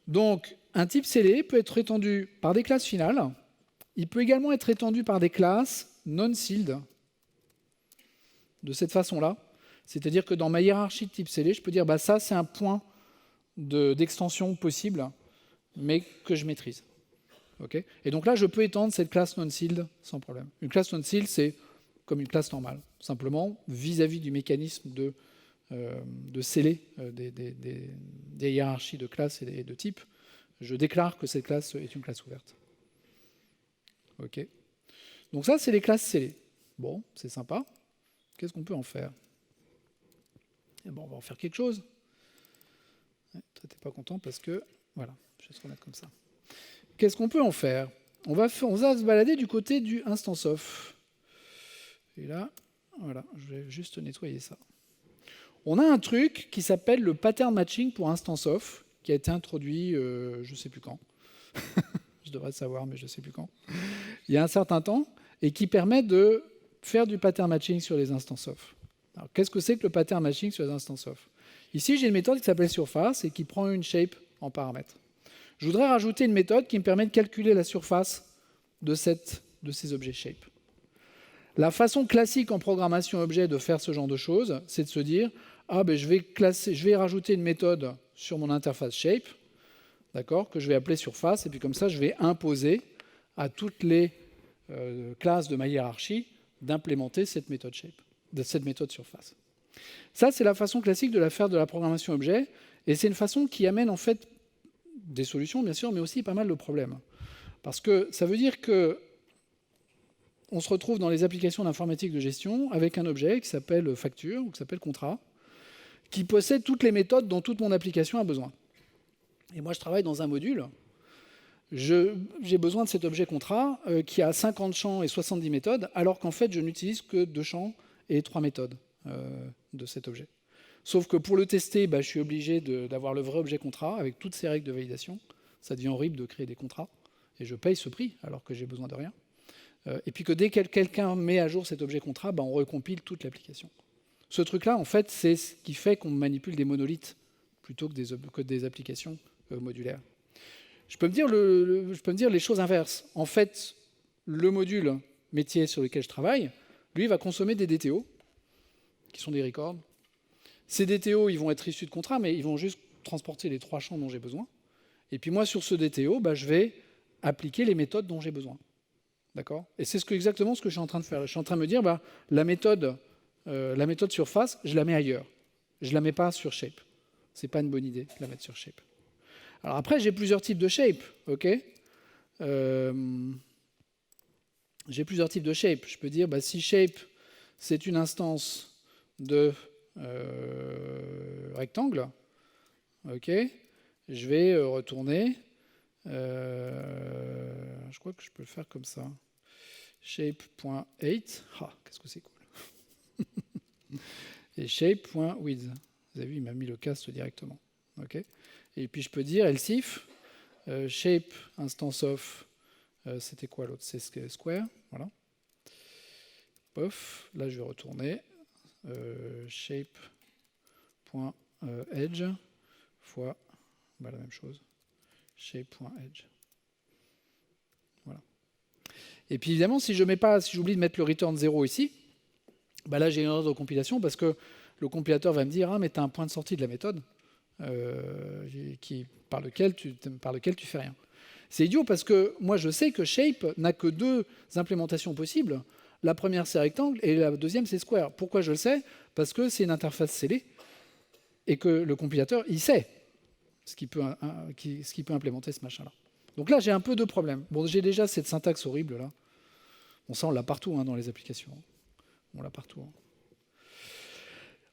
Speaker 1: Donc, un type scellé peut être étendu par des classes finales. Il peut également être étendu par des classes non-sealed, de cette façon-là. C'est-à-dire que dans ma hiérarchie de type scellé, je peux dire ça, c'est un point d'extension possible, mais que je maîtrise. Okay. Et donc là, je peux étendre cette classe non-sealed sans problème. Une classe non-sealed, c'est comme une classe normale, simplement vis-à-vis du mécanisme de sceller des hiérarchies de classes et de types, je déclare que cette classe est une classe ouverte. OK. Donc ça, c'est les classes scellées. Bon, c'est sympa. Qu'est-ce qu'on peut en faire? Et bon, on va en faire quelque chose. Ouais, toi, t'es pas content parce que... Voilà, je vais se remettre comme ça. Qu'est-ce qu'on peut en faire? On va se balader du côté du instance of. Et là, voilà, je vais juste nettoyer ça. On a un truc qui s'appelle le pattern matching pour instance of, qui a été introduit, je ne sais plus quand. Je devrais le savoir, mais je ne sais plus quand. Il y a un certain temps, et qui permet de faire du pattern matching sur les instances of. Alors, qu'est-ce que c'est que le pattern matching sur les instances of? Ici, j'ai une méthode qui s'appelle surface et qui prend une shape en paramètre. Je voudrais rajouter une méthode qui me permet de calculer la surface de cette de ces objets shape. La façon classique en programmation objet de faire ce genre de choses, c'est de se dire je vais rajouter une méthode sur mon interface shape, d'accord, que je vais appeler surface, et puis comme ça, je vais imposer à toutes les classes de ma hiérarchie d'implémenter cette méthode shape, de cette méthode surface. Ça, c'est la façon classique de la faire de la programmation objet, et c'est une façon qui amène en fait des solutions, bien sûr, mais aussi pas mal de problèmes. Parce que ça veut dire que on se retrouve dans les applications d'informatique de gestion avec un objet qui s'appelle facture ou qui s'appelle contrat, qui possède toutes les méthodes dont toute mon application a besoin. Et moi, je travaille dans un module. J'ai besoin de cet objet contrat qui a 50 champs et 70 méthodes, alors qu'en fait, je n'utilise que 2 champs et 3 méthodes de cet objet. Sauf que pour le tester, je suis obligé d'avoir le vrai objet contrat avec toutes ces règles de validation. Ça devient horrible de créer des contrats. Et je paye ce prix alors que j'ai besoin de rien. Et puis que dès que quelqu'un met à jour cet objet contrat, on recompile toute l'application. Ce truc-là, en fait, c'est ce qui fait qu'on manipule des monolithes plutôt que des applications modulaires. Je peux me dire les choses inverses. En fait, le module métier sur lequel je travaille, lui, va consommer des DTO, qui sont des records. Ces DTO, ils vont être issus de contrats, mais ils vont juste transporter les 3 champs dont j'ai besoin. Et puis moi, sur ce DTO, je vais appliquer les méthodes dont j'ai besoin. D'accord ? Et c'est exactement ce que je suis en train de faire. Je suis en train de me dire, la méthode surface, je la mets ailleurs. Je ne la mets pas sur shape. Ce n'est pas une bonne idée de la mettre sur shape. Alors après, j'ai plusieurs types de shape. Okay, j'ai plusieurs types de shape. Je peux dire, si shape, c'est une instance de rectangle, je vais retourner. Je crois que je peux le faire comme ça. Shape.height. Qu'est-ce que c'est cool. Et shape.width. Vous avez vu, il m'a mis le cast directement. Et puis je peux dire else if shape instance of. C'était quoi l'autre? C'est square. Voilà. Pof. Là, je vais retourner. Shape.edge fois la même chose. Shape.edge. Voilà. Et puis évidemment, si j'oublie de mettre le return 0 ici, là j'ai une erreur de compilation parce que le compilateur va me dire mais tu as un point de sortie de la méthode par lequel tu fais rien. C'est idiot parce que moi je sais que shape n'a que 2 implémentations possibles. La première c'est rectangle et la deuxième c'est square. Pourquoi je le sais? Parce que c'est une interface scellée et que le compilateur il sait ce qui peut implémenter ce machin-là. Donc là, j'ai un peu de problèmes. J'ai déjà cette syntaxe horrible, là. Ça, on l'a partout dans les applications. On l'a partout.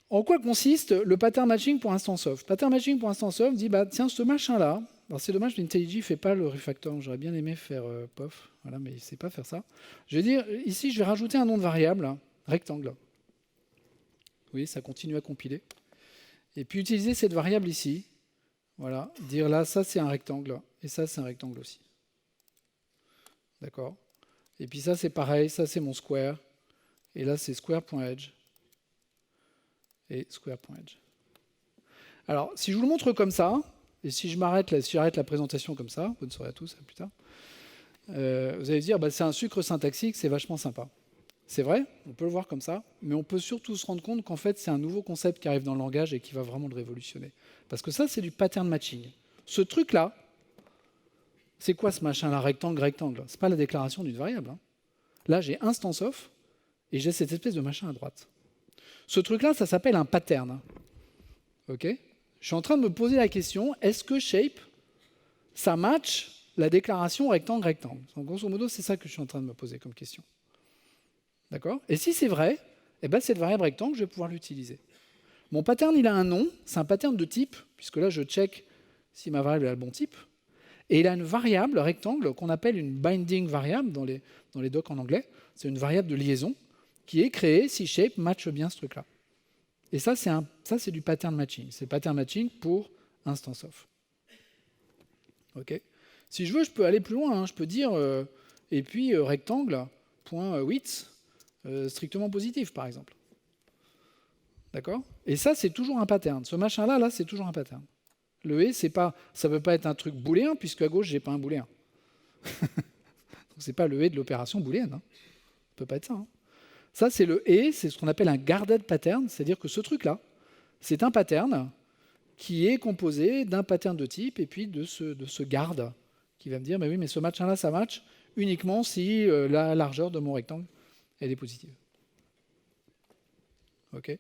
Speaker 1: En quoi consiste le pattern matching pour instance of? Pattern matching pour instance of dit, tiens, ce machin-là, alors c'est dommage, l'IntelliJ ne fait pas le refactor. J'aurais bien aimé faire POF, voilà, mais il ne sait pas faire ça. Je vais dire, ici, je vais rajouter un nom de variable, rectangle. Vous voyez, ça continue à compiler. Et puis utiliser cette variable ici. Voilà, dire là, ça c'est un rectangle, et ça c'est un rectangle aussi. D'accord? Et puis ça c'est pareil, ça c'est mon square, et là c'est square.edge, et square.edge. Alors, si je vous le montre comme ça, et si j'arrête la présentation comme ça, bonne soirée à tous, à plus tard, vous allez dire, c'est un sucre syntaxique, c'est vachement sympa. C'est vrai, on peut le voir comme ça, mais on peut surtout se rendre compte qu'en fait, c'est un nouveau concept qui arrive dans le langage et qui va vraiment le révolutionner. Parce que ça, c'est du pattern matching. Ce truc-là, c'est quoi ce machin-là, rectangle, rectangle? C'est pas la déclaration d'une variable. Là, j'ai instance of, et j'ai cette espèce de machin à droite. Ce truc-là, ça s'appelle un pattern. Je suis en train de me poser la question, est-ce que shape, ça match la déclaration rectangle, rectangle? Donc, grosso modo, c'est ça que je suis en train de me poser comme question. D'accord? Et si c'est vrai, cette variable rectangle, je vais pouvoir l'utiliser. Mon pattern, il a un nom, c'est un pattern de type, puisque là, je check si ma variable a le bon type. Et il a une variable rectangle qu'on appelle une binding variable dans les docs en anglais. C'est une variable de liaison qui est créée si shape matche bien ce truc-là. Et ça, c'est du pattern matching. C'est pattern matching pour instance of. Si je veux, je peux aller plus loin. Je peux dire, et puis rectangle.width, strictement positif, par exemple. D'accord? Et ça, c'est toujours un pattern. Ce machin-là, c'est toujours un pattern. Le et, ça ne peut pas être un truc booléen, puisque à gauche, je n'ai pas un booléen. C'est pas le et de l'opération booléenne. Hein. Ça peut pas être ça. Hein. Ça, c'est le et, c'est ce qu'on appelle un guarded pattern, c'est-à-dire que ce truc-là, c'est un pattern qui est composé d'un pattern de type et puis de ce garde qui va me dire, bah oui, mais ce machin-là, ça match uniquement si la largeur de mon rectangle, elle est positive. OK.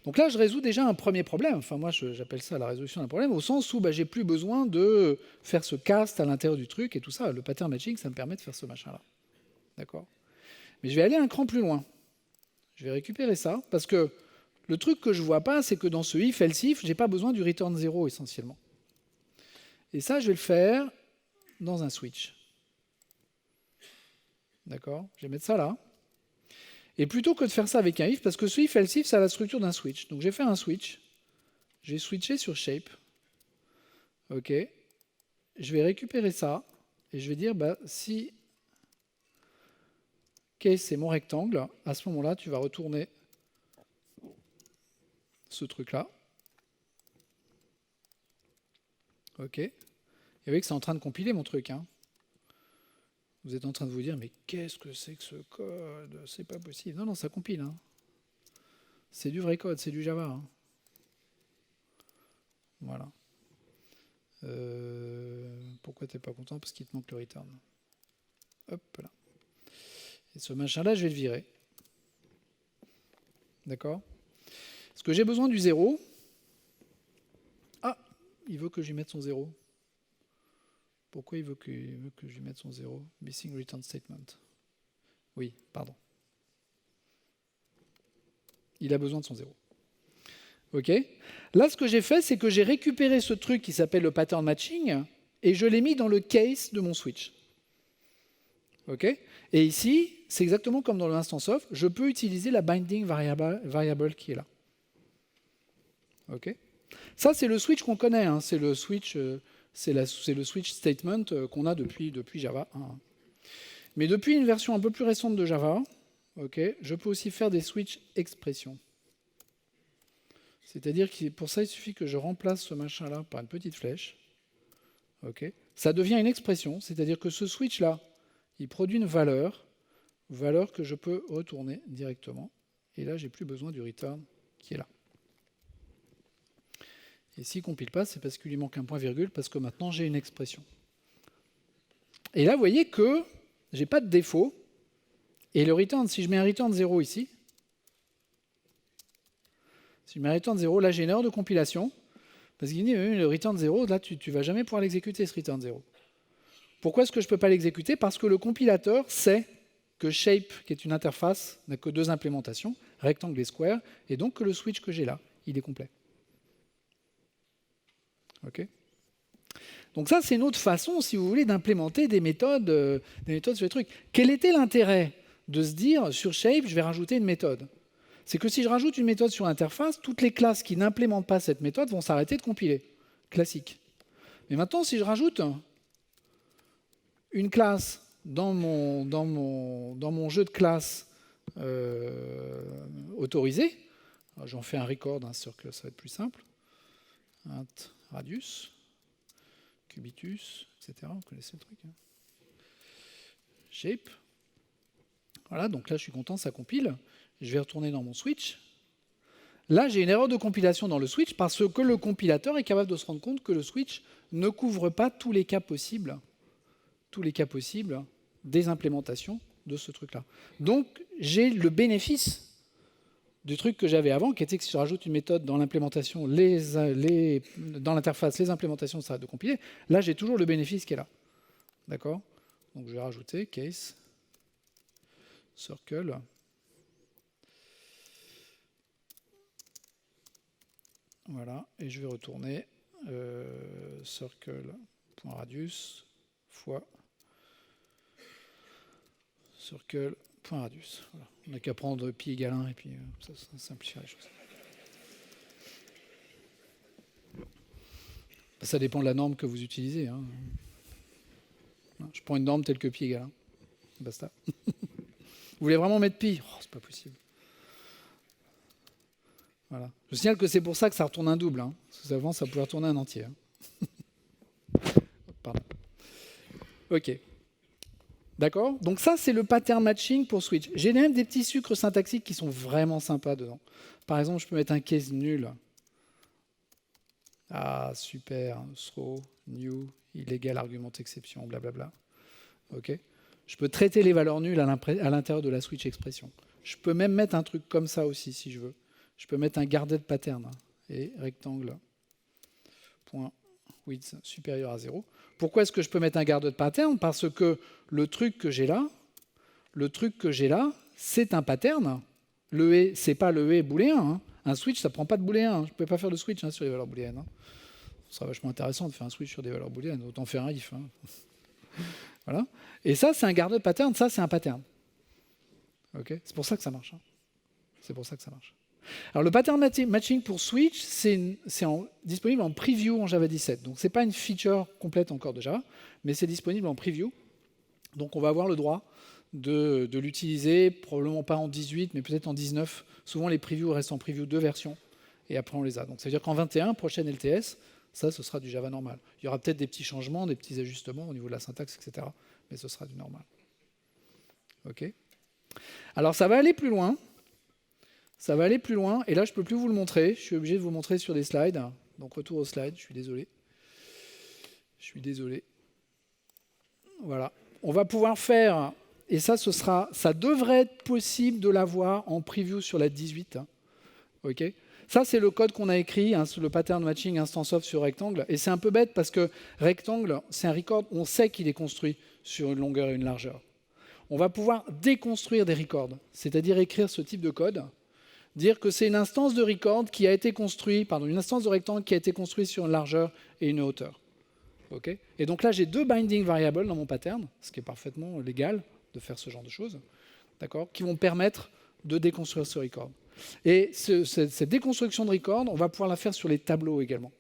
Speaker 1: Donc là, je résous déjà un premier problème. Enfin, moi, j'appelle ça la résolution d'un problème, au sens où j'ai plus besoin de faire ce cast à l'intérieur du truc et tout ça. Le pattern matching, ça me permet de faire ce machin-là. D'accord ? Mais je vais aller un cran plus loin. Je vais récupérer ça, parce que le truc que je ne vois pas, c'est que dans ce if, else if, je n'ai pas besoin du return 0 essentiellement. Et ça, je vais le faire dans un switch. D'accord ? Je vais mettre ça là. Et plutôt que de faire ça avec un if, parce que ce if, else if, ça a la structure d'un switch. Donc je vais faire un switch. Je vais switcher sur shape. OK. Je vais récupérer ça. Et je vais dire, si case c'est mon rectangle, à ce moment-là, tu vas retourner ce truc-là. OK. Et vous voyez que c'est en train de compiler mon truc. Hein. Vous êtes en train de vous dire, mais qu'est-ce que c'est que ce code? C'est pas possible. Non, ça compile. Hein. C'est du vrai code, c'est du Java. Hein. Voilà. Pourquoi t'es pas content? Parce qu'il te manque le return. Hop là. Et ce machin-là, je vais le virer. D'accord? Est-ce que j'ai besoin du 0? Ah, il veut que je lui mette son 0. Pourquoi il veut que je lui mette son 0? Missing return statement. Oui, pardon. Il a besoin de son 0. OK. Là, ce que j'ai fait, c'est que j'ai récupéré ce truc qui s'appelle le pattern matching et je l'ai mis dans le case de mon switch. OK. Et ici, c'est exactement comme dans le instance of, je peux utiliser la binding variable qui est là. OK. Ça, c'est le switch qu'on connaît. Hein. C'est le switch, c'est le switch statement qu'on a depuis Java 1. Mais depuis une version un peu plus récente de Java, okay, je peux aussi faire des switch expressions. C'est-à-dire que pour ça, il suffit que je remplace ce machin-là par une petite flèche. Okay. Ça devient une expression, c'est-à-dire que ce switch-là, il produit une valeur que je peux retourner directement. Et là, j'ai plus besoin du return qui est là. Et s'il ne compile pas, c'est parce qu'il lui manque un point-virgule, parce que maintenant, j'ai une expression. Et là, vous voyez que je n'ai pas de défaut. Et le return, si je mets un return 0 ici, si je mets un return 0, là, j'ai une erreur de compilation. Parce qu'il dit, le return 0, là, tu ne vas jamais pouvoir l'exécuter, ce return 0. Pourquoi est-ce que je ne peux pas l'exécuter? Parce que le compilateur sait que shape, qui est une interface, n'a que 2 implémentations, rectangle et square, et donc que le switch que j'ai là, il est complet. OK. Donc ça, c'est une autre façon, si vous voulez, d'implémenter des méthodes sur les trucs. Quel était l'intérêt de se dire, sur shape, je vais rajouter une méthode? C'est que si je rajoute une méthode sur l'interface, toutes les classes qui n'implémentent pas cette méthode vont s'arrêter de compiler. Classique. Mais maintenant, si je rajoute une classe dans mon jeu de classes autorisé, j'en fais un record, un circle, ça va être plus simple. Int radius, cubitus, etc. Vous connaissez le truc. Hein. Shape. Voilà, donc là, je suis content, ça compile. Je vais retourner dans mon switch. Là, j'ai une erreur de compilation dans le switch parce que le compilateur est capable de se rendre compte que le switch ne couvre pas tous les cas possibles des implémentations de ce truc-là. Donc, j'ai le bénéfice du truc que j'avais avant, qui était que si je rajoute une méthode dans l'implémentation, dans l'interface, les implémentations s'arrêtent de compiler. Là, j'ai toujours le bénéfice qui est là. D'accord? Donc, je vais rajouter case circle. Voilà, et je vais retourner circle.radius fois circle.radius. Voilà. On n'a qu'à prendre pi égale 1 et puis ça simplifie les choses. Ça dépend de la norme que vous utilisez. Hein. Je prends une norme telle que pi égale 1. Basta. Vous voulez vraiment mettre pi? Oh, c'est pas possible. Voilà. Je signale que c'est pour ça que ça retourne un double. Hein. Parce que avant, ça pouvait retourner un entier. Hein. Pardon. OK. D'accord? Donc ça, c'est le pattern matching pour Switch. J'ai même des petits sucres syntaxiques qui sont vraiment sympas dedans. Par exemple, je peux mettre un case nul. Ah, super. Throw, new, illégal, argument exception, blablabla. OK? Je peux traiter les valeurs nulles à l'intérieur de la switch expression. Je peux même mettre un truc comme ça aussi, si je veux. Je peux mettre un guarded pattern et rectangle point width supérieur à 0. Pourquoi est-ce que je peux mettre un guarded pattern? Parce que le truc que j'ai là, c'est un pattern. Le et, c'est pas le et booléen. Hein. Un switch, ça prend pas de booléen. Hein. Je ne peux pas faire de switch sur les valeurs booléennes. Hein. Ce sera vachement intéressant de faire un switch sur des valeurs booléennes. Autant faire un if. Hein. Voilà. Et ça, c'est un guarded pattern. Ça, c'est un pattern. Okay, c'est pour ça que ça marche. Hein. C'est pour ça que ça marche. Alors, le pattern matching pour Switch, c'est disponible en preview en Java 17. Donc, ce n'est pas une feature complète encore de Java, mais c'est disponible en preview. Donc, on va avoir le droit de l'utiliser, probablement pas en 18, mais peut-être en 19. Souvent, les previews restent en preview 2 versions, et après, on les a. Donc, ça veut dire qu'en 21, prochaine LTS, ça, ce sera du Java normal. Il y aura peut-être des petits changements, des petits ajustements au niveau de la syntaxe, etc. Mais ce sera du normal. OK. Alors, ça va aller plus loin. Ça va aller plus loin. Et là, je ne peux plus vous le montrer. Je suis obligé de vous montrer sur des slides. Donc, retour aux slides. Je suis désolé. Voilà. On va pouvoir faire, et ça devrait être possible de l'avoir en preview sur la 18. OK. Ça, c'est le code qu'on a écrit, le pattern matching instance of sur rectangle. Et c'est un peu bête parce que rectangle, c'est un record, on sait qu'il est construit sur une longueur et une largeur. On va pouvoir déconstruire des records, c'est-à-dire écrire ce type de code, dire que c'est une instance de record qui a été construite, une instance de rectangle qui a été construite sur une largeur et une hauteur. Okay. Et donc là, j'ai 2 binding variables dans mon pattern, ce qui est parfaitement légal de faire ce genre de choses, d'accord, qui vont permettre de déconstruire ce record. Et cette déconstruction de record, on va pouvoir la faire sur les tableaux également.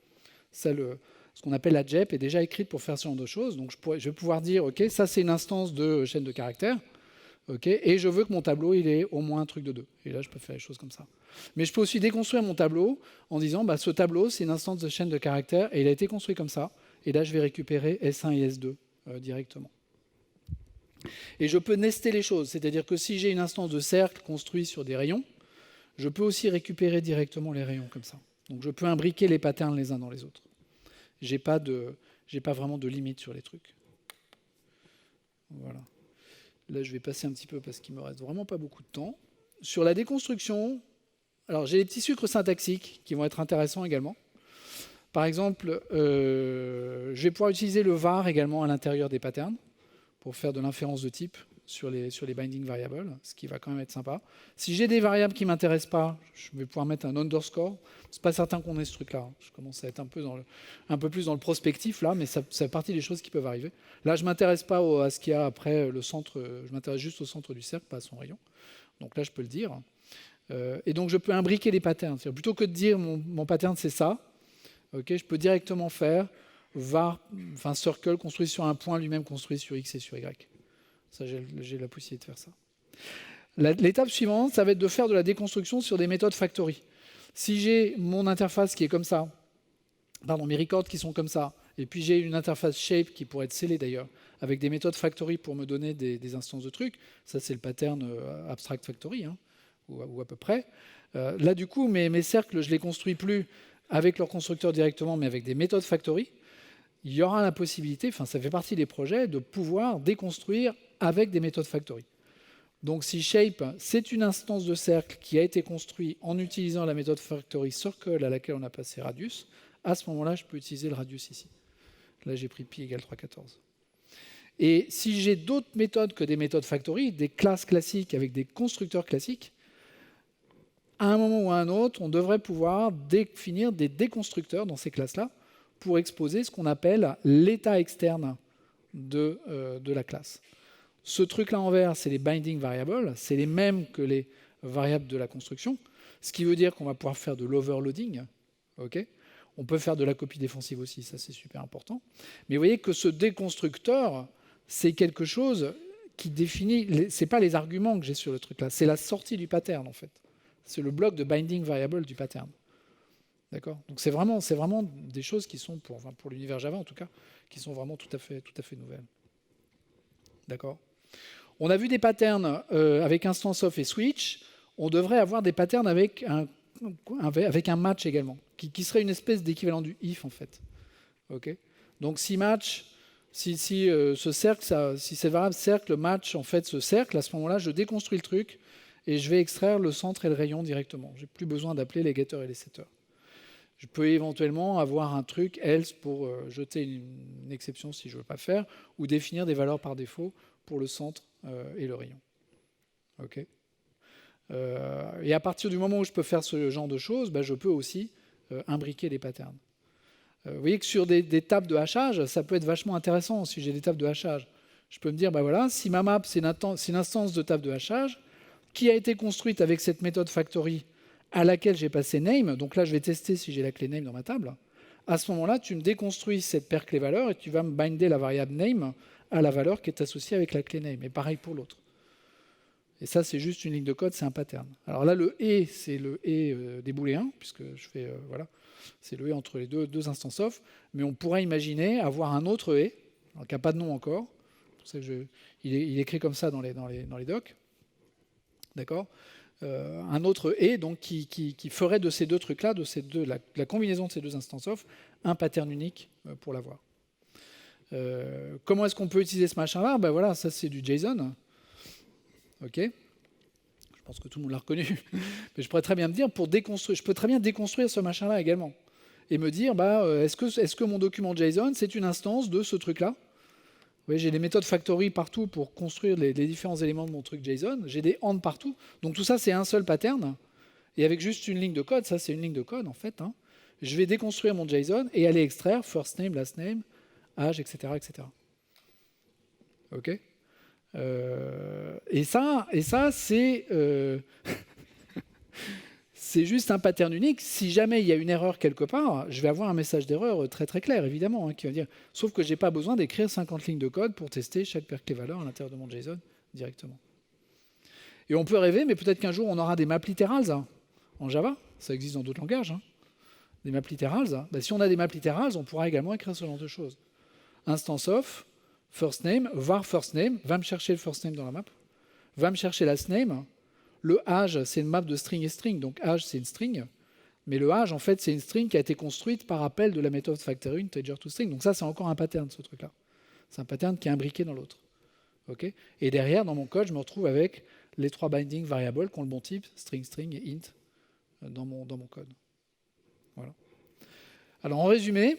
Speaker 1: Ce qu'on appelle la JEP est déjà écrite pour faire ce genre de choses. Donc je vais pouvoir dire, OK, ça c'est une instance de chaîne de caractères, okay, et je veux que mon tableau il ait au moins un truc de 2. Et là, je peux faire les choses comme ça. Mais je peux aussi déconstruire mon tableau en disant, ce tableau, c'est une instance de chaîne de caractères, et il a été construit comme ça. Et là, je vais récupérer S1 et S2 directement. Et je peux nester les choses, c'est-à-dire que si j'ai une instance de cercle construite sur des rayons, je peux aussi récupérer directement les rayons comme ça. Donc je peux imbriquer les patterns les uns dans les autres. J'ai pas vraiment de limite sur les trucs. Voilà. Là, je vais passer un petit peu parce qu'il me reste vraiment pas beaucoup de temps. Sur la déconstruction, alors j'ai des petits sucres syntaxiques qui vont être intéressants également. Par exemple, je vais pouvoir utiliser le var également à l'intérieur des patterns pour faire de l'inférence de type sur les binding variables, ce qui va quand même être sympa. Si j'ai des variables qui ne m'intéressent pas, je vais pouvoir mettre un underscore. C'est pas certain qu'on ait ce truc-là. Je commence à être un peu plus dans le prospectif là, mais ça fait partie des choses qui peuvent arriver. Là, je ne m'intéresse pas à ce qu'il y a après le centre, je m'intéresse juste au centre du cercle, pas à son rayon. Donc là, je peux le dire. Et donc, je peux imbriquer les patterns. Plutôt que de dire mon pattern, c'est ça, okay, je peux directement faire var, circle construit sur un point lui-même construit sur x et sur y. Ça, j'ai la possibilité de faire ça. L'étape suivante, ça va être de faire de la déconstruction sur des méthodes factory. Si j'ai mon interface qui est comme ça, mes records qui sont comme ça, et puis j'ai une interface shape qui pourrait être scellée d'ailleurs, avec des méthodes factory pour me donner des instances de trucs, ça c'est le pattern abstract factory, ou à peu près. Là du coup, mes cercles, je ne les construis plus avec leur constructeur directement, mais avec des méthodes factory. Il y aura la possibilité, ça fait partie des projets, de pouvoir déconstruire avec des méthodes factory. Donc si shape, c'est une instance de cercle qui a été construite en utilisant la méthode factory circle à laquelle on a passé radius, à ce moment-là, je peux utiliser le radius ici. Là, j'ai pris pi égale 3,14. Et si j'ai d'autres méthodes que des méthodes factory, des classes classiques avec des constructeurs classiques, à un moment ou à un autre, on devrait pouvoir définir des déconstructeurs dans ces classes-là pour exposer ce qu'on appelle l'état externe de la classe. Ce truc-là en vert, c'est les binding variables, c'est les mêmes que les variables de la construction, ce qui veut dire qu'on va pouvoir faire de l'overloading. Okay, on peut faire de la copie défensive aussi, ça c'est super important. Mais vous voyez que ce déconstructeur, c'est quelque chose qui définit, ce n'est pas les arguments que j'ai sur le truc-là, c'est la sortie du pattern en fait. C'est le bloc de binding variable du pattern. D'accord. Donc c'est vraiment des choses qui sont, pour l'univers Java en tout cas, qui sont vraiment tout à fait nouvelles. D'accord. On a vu des patterns avec instance of et switch. On devrait avoir des patterns avec un match également, qui serait une espèce d'équivalent du if en fait. Okay, donc si match, si ce cercle, si cette variable cercle match en fait ce cercle, à ce moment-là, je déconstruis le truc et je vais extraire le centre et le rayon directement. J'ai plus besoin d'appeler les getters et les setters. Je peux éventuellement avoir un truc else pour jeter une exception si je ne veux pas faire, ou définir des valeurs par défaut pour le centre et le rayon. Okay. Et à partir du moment où je peux faire ce genre de choses, je peux aussi imbriquer des patterns. Vous voyez que sur des tables de hachage, ça peut être vachement intéressant si j'ai des tables de hachage. Je peux me dire, voilà, si ma map, c'est une instance de table de hachage qui a été construite avec cette méthode factory à laquelle j'ai passé name, donc là, je vais tester si j'ai la clé name dans ma table. À ce moment-là, tu me déconstruis cette paire clé-valeur et tu vas me binder la variable name à la valeur qui est associée avec la clé name. Et pareil pour l'autre. Et ça, c'est juste une ligne de code, c'est un pattern. Alors là, le et, c'est le et des booléens, puisque je fais, voilà, c'est le et entre les deux instances of. Mais on pourrait imaginer avoir un autre et, qui n'a pas de nom encore. Pour ça que il est écrit comme ça dans les docs. D'accord. Un autre et donc qui ferait de ces deux trucs-là, la combinaison de ces deux instances of, un pattern unique pour l'avoir. Comment est-ce qu'on peut utiliser ce machin-là ? Voilà, ça c'est du JSON. Ok. Je pense que tout le monde l'a reconnu. Mais je pourrais très bien me dire, je peux très bien déconstruire ce machin-là également. Et me dire, est-ce que mon document JSON, c'est une instance de ce truc-là ? Oui, j'ai des méthodes factory partout pour construire les différents éléments de mon truc JSON. J'ai des AND partout. Donc tout ça, c'est un seul pattern. Et avec juste une ligne de code, ça c'est une ligne de code en fait. Je vais déconstruire mon JSON et aller extraire first name, last name, âge, etc. etc. OK. Et ça c'est... c'est juste un pattern unique. Si jamais il y a une erreur quelque part, je vais avoir un message d'erreur très très clair, évidemment, qui va dire, sauf que je n'ai pas besoin d'écrire 50 lignes de code pour tester chaque paire clé-valeur à l'intérieur de mon JSON directement. Et on peut rêver, mais peut-être qu'un jour, on aura des map literals en Java. Ça existe dans d'autres langages. Des map literals. Si on a des map literals, on pourra également écrire ce genre de choses. Instance of, first name, var first name, va me chercher le first name dans la map, va me chercher last name. Le âge, c'est une map de string et string, donc âge, c'est une string. Mais le âge, en fait, c'est une string qui a été construite par appel de la méthode factory integer-to-string. Donc ça, c'est encore un pattern, ce truc-là. C'est un pattern qui est imbriqué dans l'autre. Okay, et derrière, dans mon code, je me retrouve avec les 3 binding variables qui ont le bon type, string, string et int, dans mon code. Voilà. Alors, en résumé,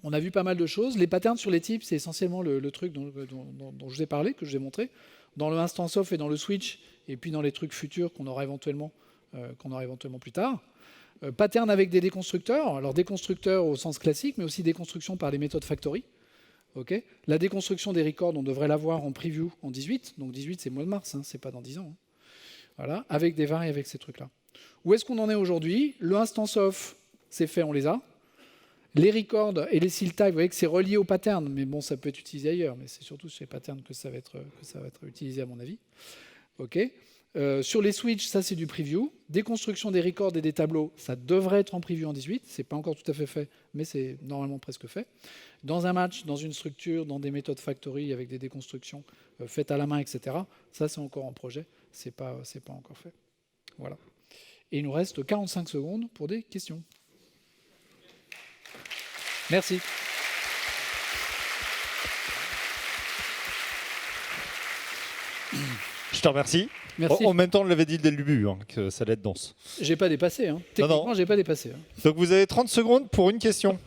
Speaker 1: on a vu pas mal de choses. Les patterns sur les types, c'est essentiellement le truc dont je vous ai parlé, que je vous ai montré. Dans le instance of et dans le switch, et puis dans les trucs futurs qu'on aura éventuellement plus tard. Pattern avec des déconstructeurs. Alors déconstructeurs au sens classique, mais aussi déconstruction par les méthodes factory. Okay. La déconstruction des records, on devrait l'avoir en preview en 18. Donc 18, c'est le mois de mars, c'est pas dans 10 ans. Voilà, avec des var et avec ces trucs-là. Où est-ce qu'on en est aujourd'hui ? Le instance of, c'est fait, on les a. Les records et les seal type, vous voyez que c'est relié au pattern, mais bon, ça peut être utilisé ailleurs, mais c'est surtout sur les patterns que ça va être utilisé à mon avis. Ok. Sur les switches, ça c'est du preview. Déconstruction des records et des tableaux, ça devrait être en preview en 18. C'est pas encore tout à fait fait, mais c'est normalement presque fait. Dans un match, dans une structure, dans des méthodes factory avec des déconstructions faites à la main, etc. Ça c'est encore en projet, c'est pas encore fait. Voilà. Et il nous reste 45 secondes pour des questions. Merci.
Speaker 2: Je te remercie.
Speaker 1: Merci.
Speaker 2: En même temps, on l'avait dit dès le début, que ça allait être dense.
Speaker 1: J'ai pas dépassé. Techniquement, j'ai pas dépassé.
Speaker 2: Donc vous avez 30 secondes pour une question.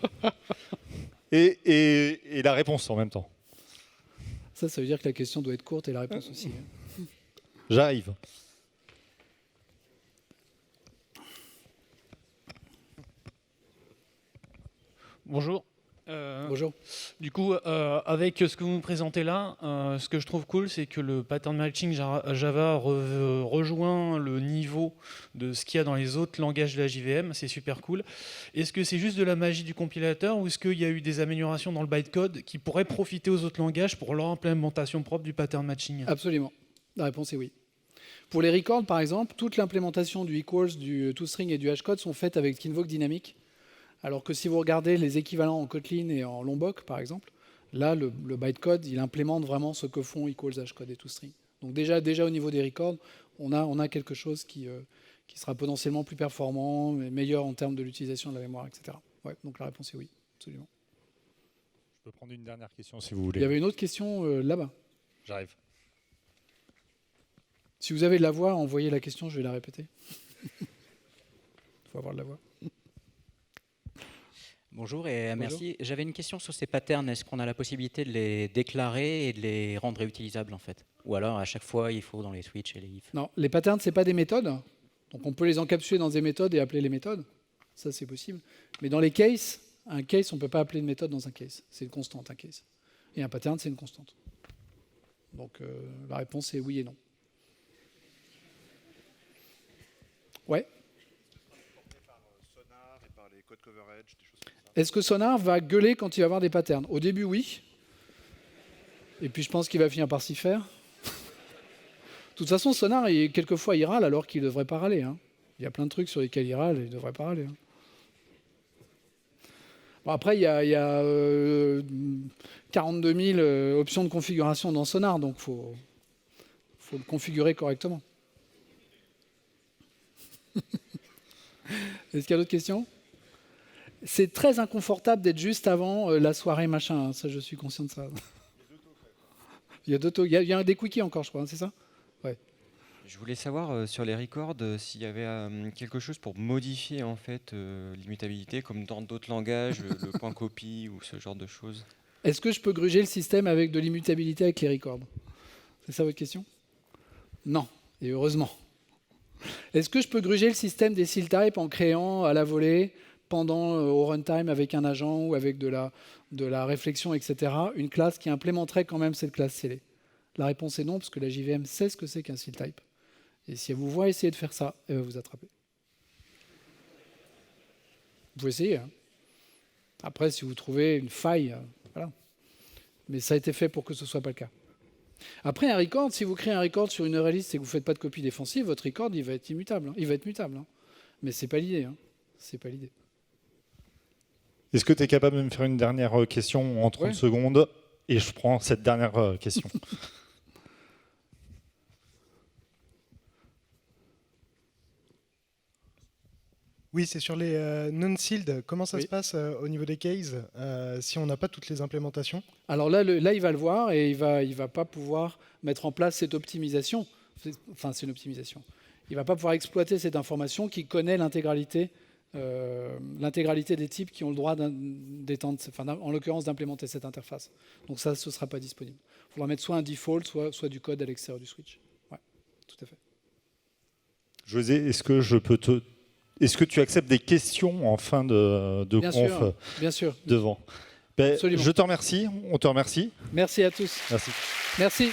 Speaker 2: et la réponse en même temps.
Speaker 1: Ça veut dire que la question doit être courte et la réponse aussi.
Speaker 2: J'arrive.
Speaker 3: Bonjour.
Speaker 1: Bonjour.
Speaker 3: Du coup, avec ce que vous nous présentez là, ce que je trouve cool, c'est que le pattern matching Java rejoint le niveau de ce qu'il y a dans les autres langages de la JVM. C'est super cool. Est-ce que c'est juste de la magie du compilateur ou est-ce qu'il y a eu des améliorations dans le bytecode qui pourraient profiter aux autres langages pour leur implémentation propre du pattern matching ?
Speaker 1: Absolument. La réponse est oui. Pour les records, par exemple, toute l'implémentation du equals, du toString et du hashcode sont faites avec Kinvoke Dynamic. Alors que si vous regardez les équivalents en Kotlin et en Lombok, par exemple, Là, le bytecode, il implémente vraiment ce que font equals hashcode et toString. Donc déjà au niveau des records, on a quelque chose qui sera potentiellement plus performant, mais meilleur en termes de l'utilisation de la mémoire, etc. Ouais, donc la réponse est oui, absolument.
Speaker 2: Je peux prendre une dernière question si vous voulez.
Speaker 1: Il y avait une autre question là-bas.
Speaker 2: J'arrive.
Speaker 1: Si vous avez de la voix, envoyez la question, je vais la répéter. Il faut avoir de la voix.
Speaker 4: Bonjour et
Speaker 1: Bonjour.
Speaker 4: merci. J'avais une question sur ces patterns. Est-ce qu'on a la possibilité de les déclarer et de les rendre réutilisables en fait? Ou alors à chaque fois, il faut dans les switches et les if?
Speaker 1: Non, les patterns, ce n'est pas des méthodes. Donc on peut les encapsuler dans des méthodes et appeler les méthodes. Ça, c'est possible. Mais dans les cases, un case, on ne peut pas appeler une méthode dans un case. C'est une constante, un case. Et un pattern, c'est une constante. Donc la réponse est oui et non. Ouais. Est-ce que Sonar va gueuler quand il va avoir des patterns? Au début, oui. Et puis je pense qu'il va finir par s'y faire. De toute façon, Sonar, quelquefois, il râle alors qu'il ne devrait pas râler. Hein. Il y a plein de trucs sur lesquels il râle et il ne devrait pas râler. Hein. Bon, après, il y a 42 000 options de configuration dans Sonar, donc il faut le configurer correctement. Est-ce qu'il y a d'autres questions? C'est très inconfortable d'être juste avant la soirée machin, hein. Ça, je suis conscient de ça. Il y a des quickies encore, je crois, hein, c'est ça? Ouais.
Speaker 5: Je voulais savoir sur les records s'il y avait quelque chose pour modifier en fait l'immutabilité, comme dans d'autres langages, le point copie ou ce genre de choses.
Speaker 1: Est-ce que je peux gruger le système avec de l'immutabilité avec les records? C'est ça votre question? Non, et heureusement. Est-ce que je peux gruger le système des seal types en créant à la volée, pendant au runtime avec un agent ou avec de la réflexion, etc., une classe qui implémenterait quand même cette classe scellée? La réponse est non, parce que la JVM sait ce que c'est qu'un seal type. Et si elle vous voit essayer de faire ça, elle va vous attraper. Vous pouvez essayer. Hein. Après, si vous trouvez une faille, voilà. Mais ça a été fait pour que ce ne soit pas le cas. Après, un record, si vous créez un record sur une URListe et que vous ne faites pas de copie défensive, votre record, il va être immutable. Hein. Il va être mutable. Hein. Mais ce n'est pas l'idée. Hein. C'est pas l'idée.
Speaker 2: Est-ce que tu es capable de me faire une dernière question en 30 secondes? Et je prends cette dernière question.
Speaker 6: Oui, c'est sur les non-sealed. Comment ça se passe au niveau des cases si on n'a pas toutes les implémentations?
Speaker 1: Alors là, il va le voir et il va pas pouvoir mettre en place cette optimisation. Enfin, c'est une optimisation. Il va pas pouvoir exploiter cette information qui connaît l'intégralité des types qui ont le droit en l'occurrence d'implémenter cette interface. Donc ça, ce ne sera pas disponible. Il faudra mettre soit un default, soit du code à l'extérieur du switch. Ouais, tout à fait.
Speaker 2: José, est-ce que tu acceptes des questions en fin de
Speaker 1: bien
Speaker 2: conf
Speaker 1: sûr, bien sûr.
Speaker 2: devant? Je te remercie, on te remercie.
Speaker 1: Merci à tous.
Speaker 2: Merci.
Speaker 1: Merci.